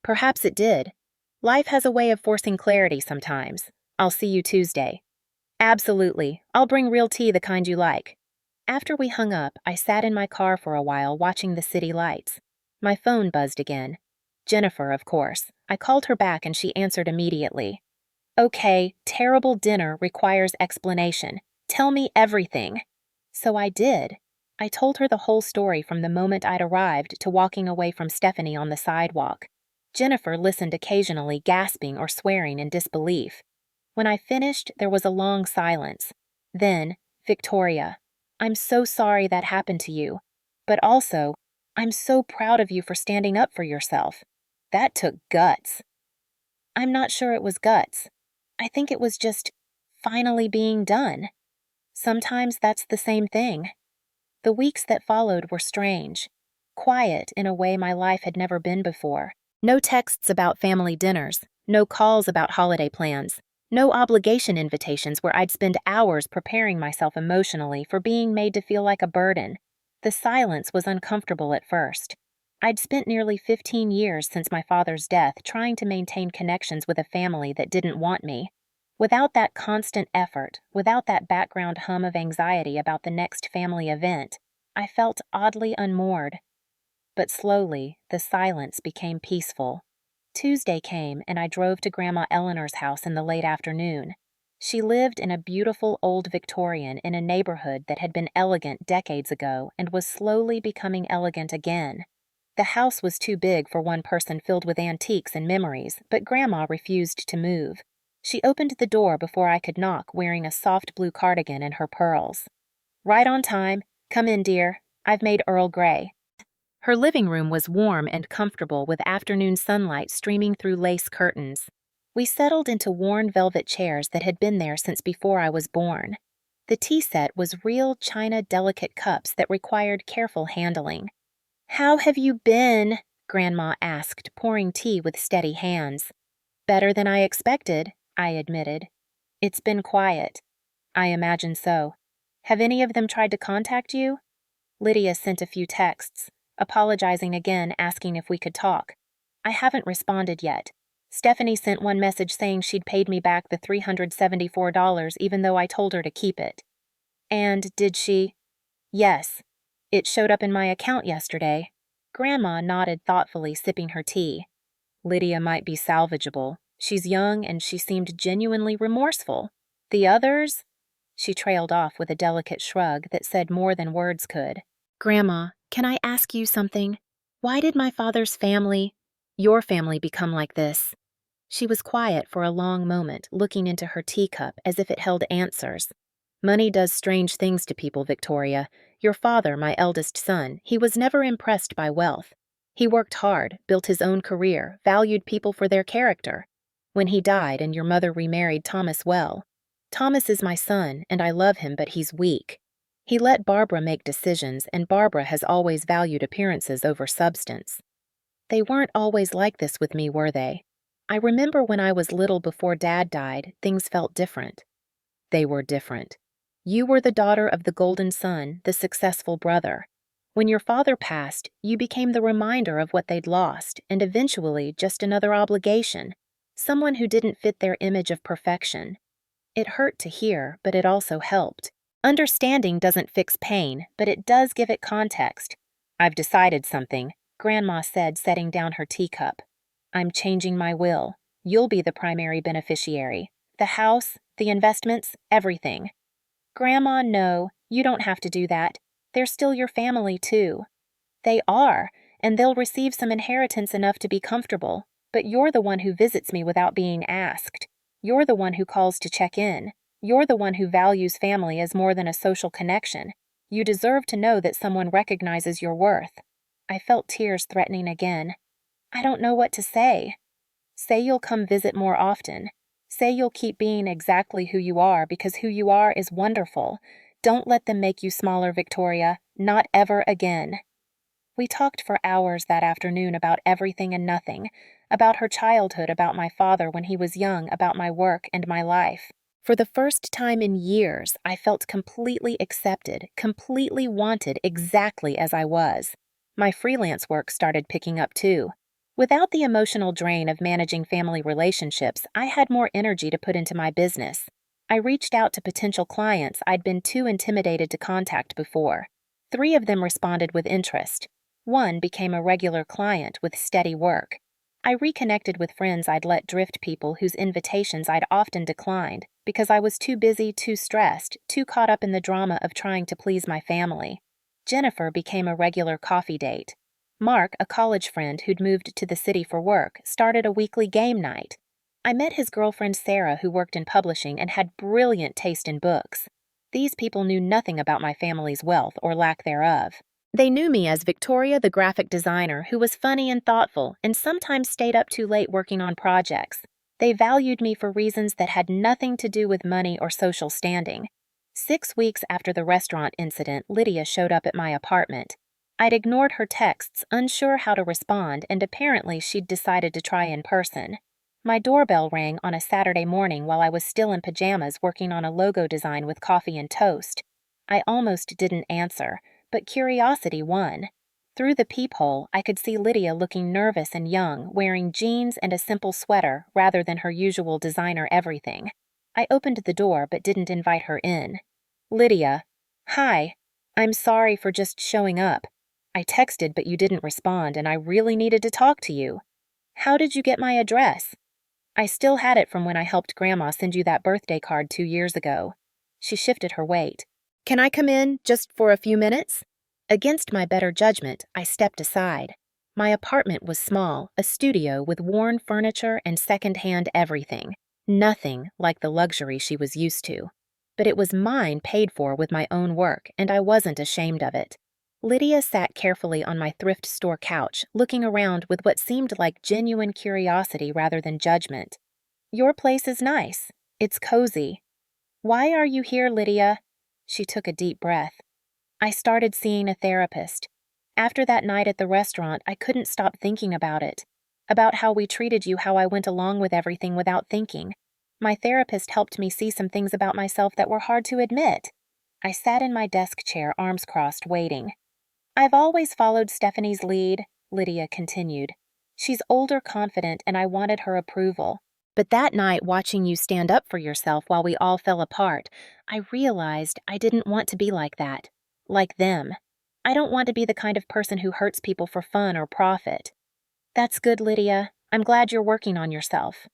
Perhaps it did. Life has a way of forcing clarity sometimes. I'll see you Tuesday. Absolutely. I'll bring real tea, the kind you like. After we hung up, I sat in my car for a while watching the city lights. My phone buzzed again. Jennifer, of course. I called her back and she answered immediately. Okay, terrible dinner requires explanation. Tell me everything. So I did. I told her the whole story from the moment I'd arrived to walking away from Stephanie on the sidewalk. Jennifer listened occasionally, gasping or swearing in disbelief. When I finished, there was a long silence. Then, Victoria, I'm so sorry that happened to you. But also, I'm so proud of you for standing up for yourself. That took guts. I'm not sure it was guts. I think it was just finally being done. Sometimes that's the same thing. The weeks that followed were strange. Quiet in a way my life had never been before. No texts about family dinners. No calls about holiday plans. No obligation invitations where I'd spend hours preparing myself emotionally for being made to feel like a burden. The silence was uncomfortable at first. I'd spent nearly 15 years since my father's death trying to maintain connections with a family that didn't want me. Without that constant effort, without that background hum of anxiety about the next family event, I felt oddly unmoored. But slowly, the silence became peaceful. Tuesday came and I drove to Grandma Eleanor's house in the late afternoon. She lived in a beautiful old Victorian in a neighborhood that had been elegant decades ago and was slowly becoming elegant again. The house was too big for one person filled with antiques and memories, but Grandma refused to move. She opened the door before I could knock, wearing a soft blue cardigan and her pearls. Right on time. Come in, dear. I've made Earl Grey. Her living room was warm and comfortable with afternoon sunlight streaming through lace curtains. We settled into worn velvet chairs that had been there since before I was born. The tea set was real china delicate cups that required careful handling. How have you been? Grandma asked, pouring tea with steady hands. Better than I expected, I admitted. It's been quiet. I imagine so. Have any of them tried to contact you? Lydia sent a few texts, apologizing again, asking if we could talk. I haven't responded yet. Stephanie sent one message saying she'd paid me back the $374 even though I told her to keep it. And did she? Yes. It showed up in my account yesterday. Grandma nodded thoughtfully, sipping her tea. Lydia might be salvageable. She's young and she seemed genuinely remorseful. The others? She trailed off with a delicate shrug that said more than words could. Grandma, can I ask you something? Why did my father's family, your family, become like this? She was quiet for a long moment, looking into her teacup as if it held answers. Money does strange things to people, Victoria. Your father, my eldest son, he was never impressed by wealth. He worked hard, built his own career, valued people for their character. When he died and your mother remarried Thomas well. Thomas is my son, and I love him, but he's weak. He let Barbara make decisions, and Barbara has always valued appearances over substance. They weren't always like this with me, were they? I remember when I was little before Dad died, things felt different. They were different. You were the daughter of the golden son, the successful brother. When your father passed, you became the reminder of what they'd lost, and eventually just another obligation, someone who didn't fit their image of perfection. It hurt to hear, but it also helped. Understanding doesn't fix pain, but it does give it context. I've decided something, Grandma said, setting down her teacup. I'm changing my will. You'll be the primary beneficiary. The house, the investments, everything. Grandma, no, you don't have to do that. They're still your family, too. They are, and they'll receive some inheritance enough to be comfortable, but you're the one who visits me without being asked. You're the one who calls to check in. You're the one who values family as more than a social connection. You deserve to know that someone recognizes your worth. I felt tears threatening again. I don't know what to say. Say you'll come visit more often. Say you'll keep being exactly who you are because who you are is wonderful. Don't let them make you smaller, Victoria. Not ever again. We talked for hours that afternoon about everything and nothing, about her childhood, about my father when he was young, about my work and my life. For the first time in years, I felt completely accepted, completely wanted exactly as I was. My freelance work started picking up too. Without the emotional drain of managing family relationships, I had more energy to put into my business. I reached out to potential clients I'd been too intimidated to contact before. 3 of them responded with interest. 1 became a regular client with steady work. I reconnected with friends I'd let drift, people whose invitations I'd often declined because I was too busy, too stressed, too caught up in the drama of trying to please my family. Jennifer became a regular coffee date. Mark, a college friend who'd moved to the city for work, started a weekly game night. I met his girlfriend Sarah, who worked in publishing and had brilliant taste in books. These people knew nothing about my family's wealth or lack thereof. They knew me as Victoria, the graphic designer, who was funny and thoughtful and sometimes stayed up too late working on projects. They valued me for reasons that had nothing to do with money or social standing. 6 weeks after the restaurant incident, Lydia showed up at my apartment. I'd ignored her texts, unsure how to respond, and apparently she'd decided to try in person. My doorbell rang on a Saturday morning while I was still in pajamas working on a logo design with coffee and toast. I almost didn't answer, but curiosity won. Through the peephole, I could see Lydia looking nervous and young, wearing jeans and a simple sweater rather than her usual designer everything. I opened the door but didn't invite her in. Lydia. Hi. I'm sorry for just showing up. I texted but you didn't respond and I really needed to talk to you. How did you get my address? I still had it from when I helped Grandma send you that birthday card 2 years ago. She shifted her weight. Can I come in just for a few minutes? Against my better judgment, I stepped aside. My apartment was small, a studio with worn furniture and second-hand everything. Nothing like the luxury she was used to. But it was mine, paid for with my own work, and I wasn't ashamed of it. Lydia sat carefully on my thrift store couch, looking around with what seemed like genuine curiosity rather than judgment. Your place is nice. It's cozy. Why are you here, Lydia? She took a deep breath. I started seeing a therapist. After that night at the restaurant, I couldn't stop thinking about it. About how we treated you, how I went along with everything without thinking. My therapist helped me see some things about myself that were hard to admit. I sat in my desk chair, arms crossed, waiting. I've always followed Stephanie's lead, Lydia continued. She's older, confident, and I wanted her approval. But that night, watching you stand up for yourself while we all fell apart, I realized I didn't want to be like that. Like them. I don't want to be the kind of person who hurts people for fun or profit. That's good, Lydia. I'm glad you're working on yourself.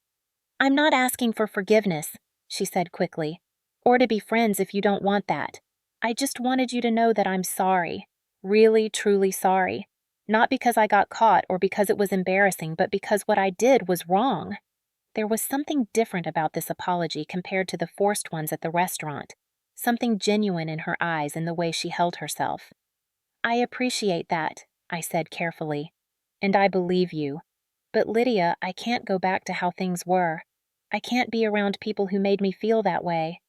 I'm not asking for forgiveness, she said quickly, or to be friends if you don't want that. I just wanted you to know that I'm sorry. Really, truly sorry. Not because I got caught or because it was embarrassing, but because what I did was wrong. There was something different about this apology compared to the forced ones at the restaurant. Something genuine in her eyes and the way she held herself. I appreciate that, I said carefully. And I believe you. But Lydia, I can't go back to how things were. I can't be around people who made me feel that way.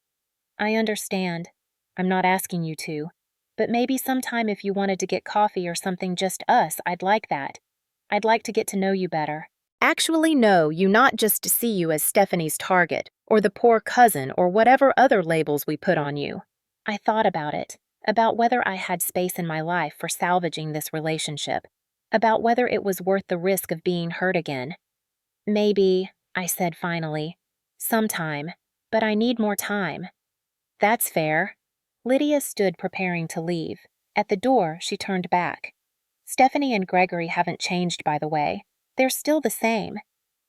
I understand. I'm not asking you to. But maybe sometime if you wanted to get coffee or something just us, I'd like that. I'd like to get to know you better. Actually know you, not just to see you as Stephanie's target, or the poor cousin, or whatever other labels we put on you. I thought about it, about whether I had space in my life for salvaging this relationship, about whether it was worth the risk of being hurt again. Maybe, I said finally, sometime, but I need more time. That's fair. Lydia stood preparing to leave. At the door, she turned back. Stephanie and Gregory haven't changed, by the way. They're still the same.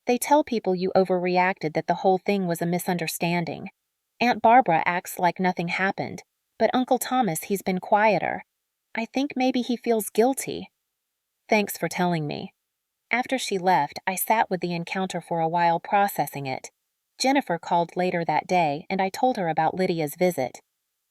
They tell people you overreacted, that the whole thing was a misunderstanding. Aunt Barbara acts like nothing happened, but Uncle Thomas, he's been quieter. I think maybe he feels guilty. Thanks for telling me. After she left, I sat with the encounter for a while processing it. Jennifer called later that day, and I told her about Lydia's visit.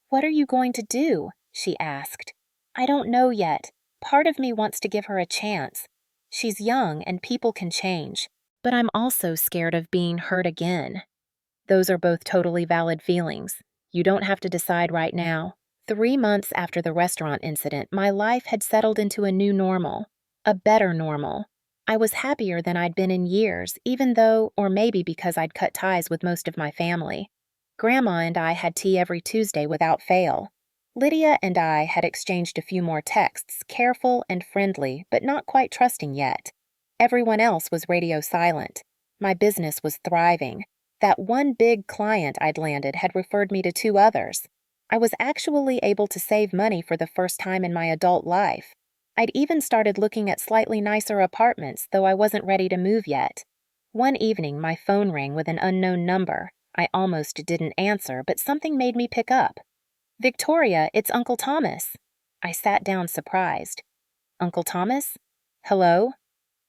What are you going to do? She asked. I don't know yet. Part of me wants to give her a chance. She's young and people can change. But I'm also scared of being hurt again. Those are both totally valid feelings. You don't have to decide right now. 3 months after the restaurant incident, my life had settled into a new normal. A better normal. I was happier than I'd been in years, even though, or maybe because I'd cut ties with most of my family. Grandma and I had tea every Tuesday without fail. Lydia and I had exchanged a few more texts, careful and friendly, but not quite trusting yet. Everyone else was radio silent. My business was thriving. That one big client I'd landed had referred me to 2 others. I was actually able to save money for the first time in my adult life. I'd even started looking at slightly nicer apartments, though I wasn't ready to move yet. One evening, my phone rang with an unknown number. I almost didn't answer, but something made me pick up. Victoria, it's Uncle Thomas. I sat down surprised. Uncle Thomas? Hello?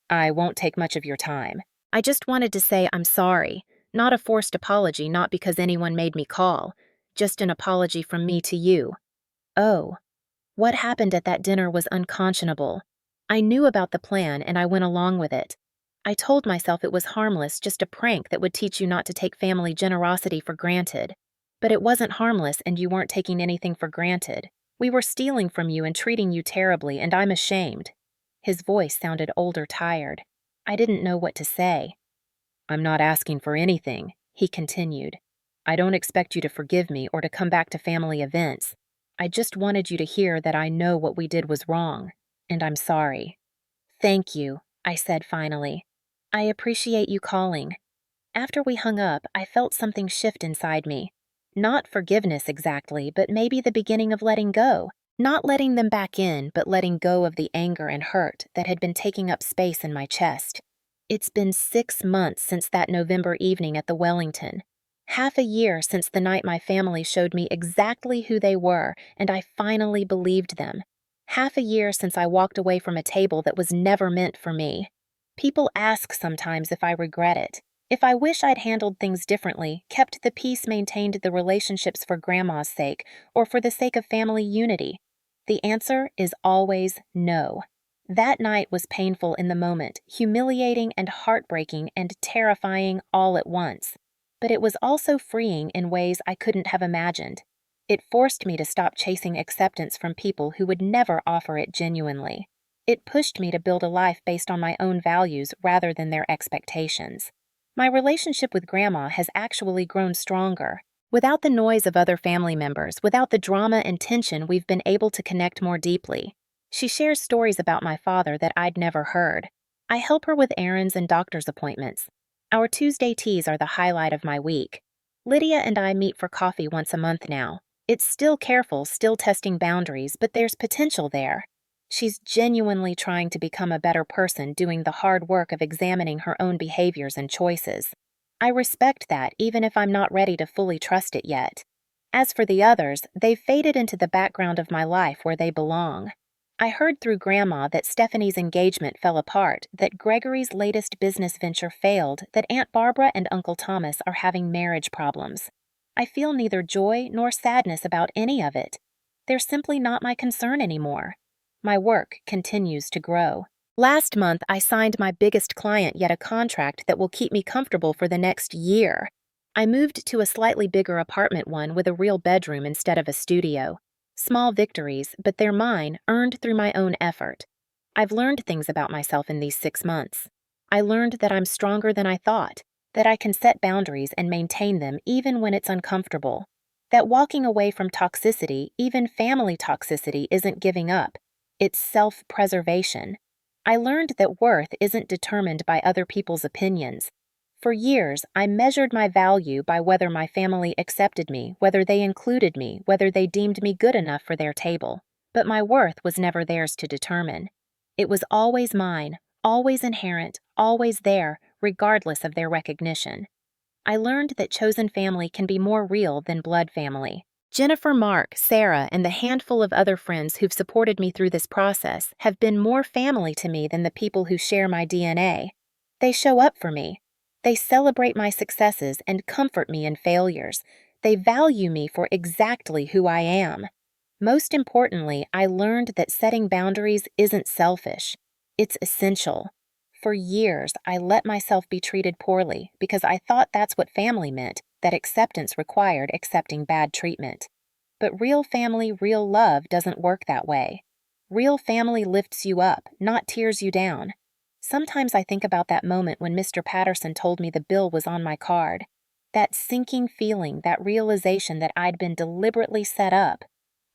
I won't take much of your time. I just wanted to say I'm sorry. Not a forced apology, not because anyone made me call. Just an apology from me to you. Oh. What happened at that dinner was unconscionable. I knew about the plan and I went along with it. I told myself it was harmless, just a prank that would teach you not to take family generosity for granted. But it wasn't harmless and you weren't taking anything for granted. We were stealing from you and treating you terribly, and I'm ashamed. His voice sounded older, tired. I didn't know what to say. I'm not asking for anything, he continued. I don't expect you to forgive me or to come back to family events. I just wanted you to hear that I know what we did was wrong, and I'm sorry. Thank you, I said finally. I appreciate you calling. After we hung up, I felt something shift inside me. Not forgiveness exactly, but maybe the beginning of letting go. Not letting them back in, but letting go of the anger and hurt that had been taking up space in my chest. It's been 6 months since that November evening at the Wellington. Half a year since the night my family showed me exactly who they were, and I finally believed them. Half a year since I walked away from a table that was never meant for me. People ask sometimes if I regret it. If I wish I'd handled things differently, kept the peace, maintained the relationships for Grandma's sake, or for the sake of family unity. The answer is always no. That night was painful in the moment, humiliating and heartbreaking and terrifying all at once. But it was also freeing in ways I couldn't have imagined. It forced me to stop chasing acceptance from people who would never offer it genuinely. It pushed me to build a life based on my own values rather than their expectations. My relationship with Grandma has actually grown stronger. Without the noise of other family members, without the drama and tension, we've been able to connect more deeply. She shares stories about my father that I'd never heard. I help her with errands and doctor's appointments. Our Tuesday teas are the highlight of my week. Lydia and I meet for coffee once a month now. It's still careful, still testing boundaries, but there's potential there. She's genuinely trying to become a better person, doing the hard work of examining her own behaviors and choices. I respect that, even if I'm not ready to fully trust it yet. As for the others, they've faded into the background of my life where they belong. I heard through Grandma that Stephanie's engagement fell apart, that Gregory's latest business venture failed, that Aunt Barbara and Uncle Thomas are having marriage problems. I feel neither joy nor sadness about any of it. They're simply not my concern anymore. My work continues to grow. Last month, I signed my biggest client yet, a contract that will keep me comfortable for the next year. I moved to a slightly bigger apartment one with a real bedroom instead of a studio. Small victories, but they're mine, earned through my own effort. I've learned things about myself in these 6 months. I learned that I'm stronger than I thought, that I can set boundaries and maintain them even when it's uncomfortable, that walking away from toxicity, even family toxicity, isn't giving up. It's self-preservation. I learned that worth isn't determined by other people's opinions. For years, I measured my value by whether my family accepted me, whether they included me, whether they deemed me good enough for their table. But my worth was never theirs to determine. It was always mine, always inherent, always there, regardless of their recognition. I learned that chosen family can be more real than blood family. Jennifer, Mark, Sarah, and the handful of other friends who've supported me through this process have been more family to me than the people who share my DNA. They show up for me. They celebrate my successes and comfort me in failures. They value me for exactly who I am. Most importantly, I learned that setting boundaries isn't selfish. It's essential. For years, I let myself be treated poorly because I thought that's what family meant, that acceptance required accepting bad treatment. But real family, real love doesn't work that way. Real family lifts you up, not tears you down. Sometimes I think about that moment when Mr. Patterson told me the bill was on my card. That sinking feeling, that realization that I'd been deliberately set up.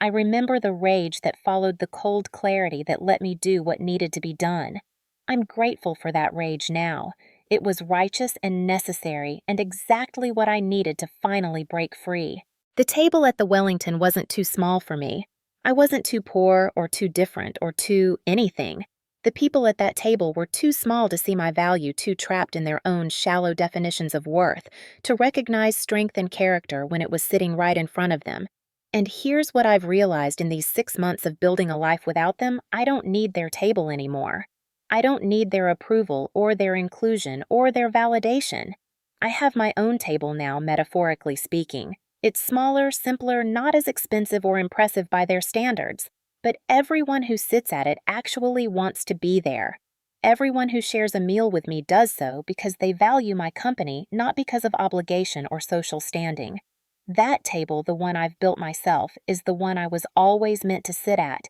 I remember the rage that followed the cold clarity that let me do what needed to be done. I'm grateful for that rage now. It was righteous and necessary, and exactly what I needed to finally break free. The table at the Wellington wasn't too small for me. I wasn't too poor or too different or too anything. The people at that table were too small to see my value, too trapped in their own shallow definitions of worth, to recognize strength and character when it was sitting right in front of them. And here's what I've realized in these 6 months of building a life without them: I don't need their table anymore. I don't need their approval or their inclusion or their validation. I have my own table now, metaphorically speaking. It's smaller, simpler, not as expensive or impressive by their standards. But everyone who sits at it actually wants to be there. Everyone who shares a meal with me does so because they value my company, not because of obligation or social standing. That table, the one I've built myself, is the one I was always meant to sit at.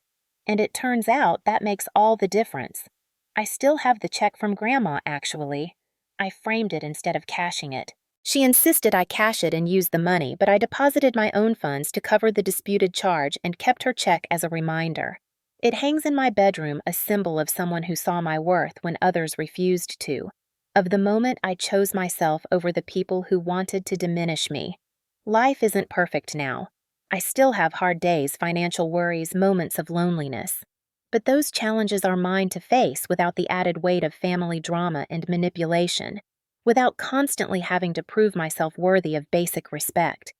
And it turns out that makes all the difference. I still have the check from Grandma, actually. I framed it instead of cashing it. She insisted I cash it and use the money, but I deposited my own funds to cover the disputed charge and kept her check as a reminder. It hangs in my bedroom, a symbol of someone who saw my worth when others refused to, of the moment I chose myself over the people who wanted to diminish me. Life isn't perfect now. I still have hard days, financial worries, moments of loneliness. But those challenges are mine to face without the added weight of family drama and manipulation, without constantly having to prove myself worthy of basic respect.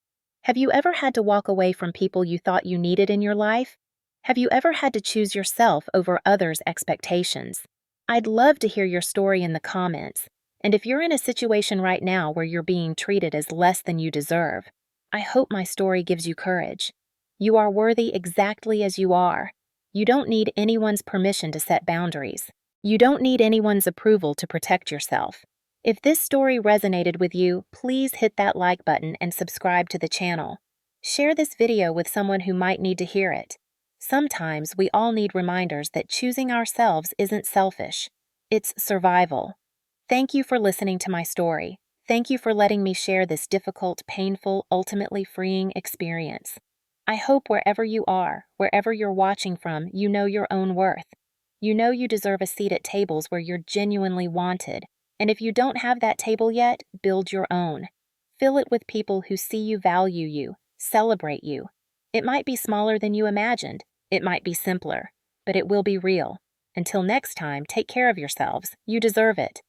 Have you ever had to walk away from people you thought you needed in your life? Have you ever had to choose yourself over others' expectations? I'd love to hear your story in the comments. And if you're in a situation right now where you're being treated as less than you deserve, I hope my story gives you courage. You are worthy exactly as you are. You don't need anyone's permission to set boundaries. You don't need anyone's approval to protect yourself. If this story resonated with you, please hit that like button and subscribe to the channel. Share this video with someone who might need to hear it. Sometimes we all need reminders that choosing ourselves isn't selfish. It's survival. Thank you for listening to my story. Thank you for letting me share this difficult, painful, ultimately freeing experience. I hope wherever you are, wherever you're watching from, you know your own worth. You know you deserve a seat at tables where you're genuinely wanted. And if you don't have that table yet, build your own. Fill it with people who see you, value you, celebrate you. It might be smaller than you imagined. It might be simpler. but it will be real. Until next time, take care of yourselves. You deserve it.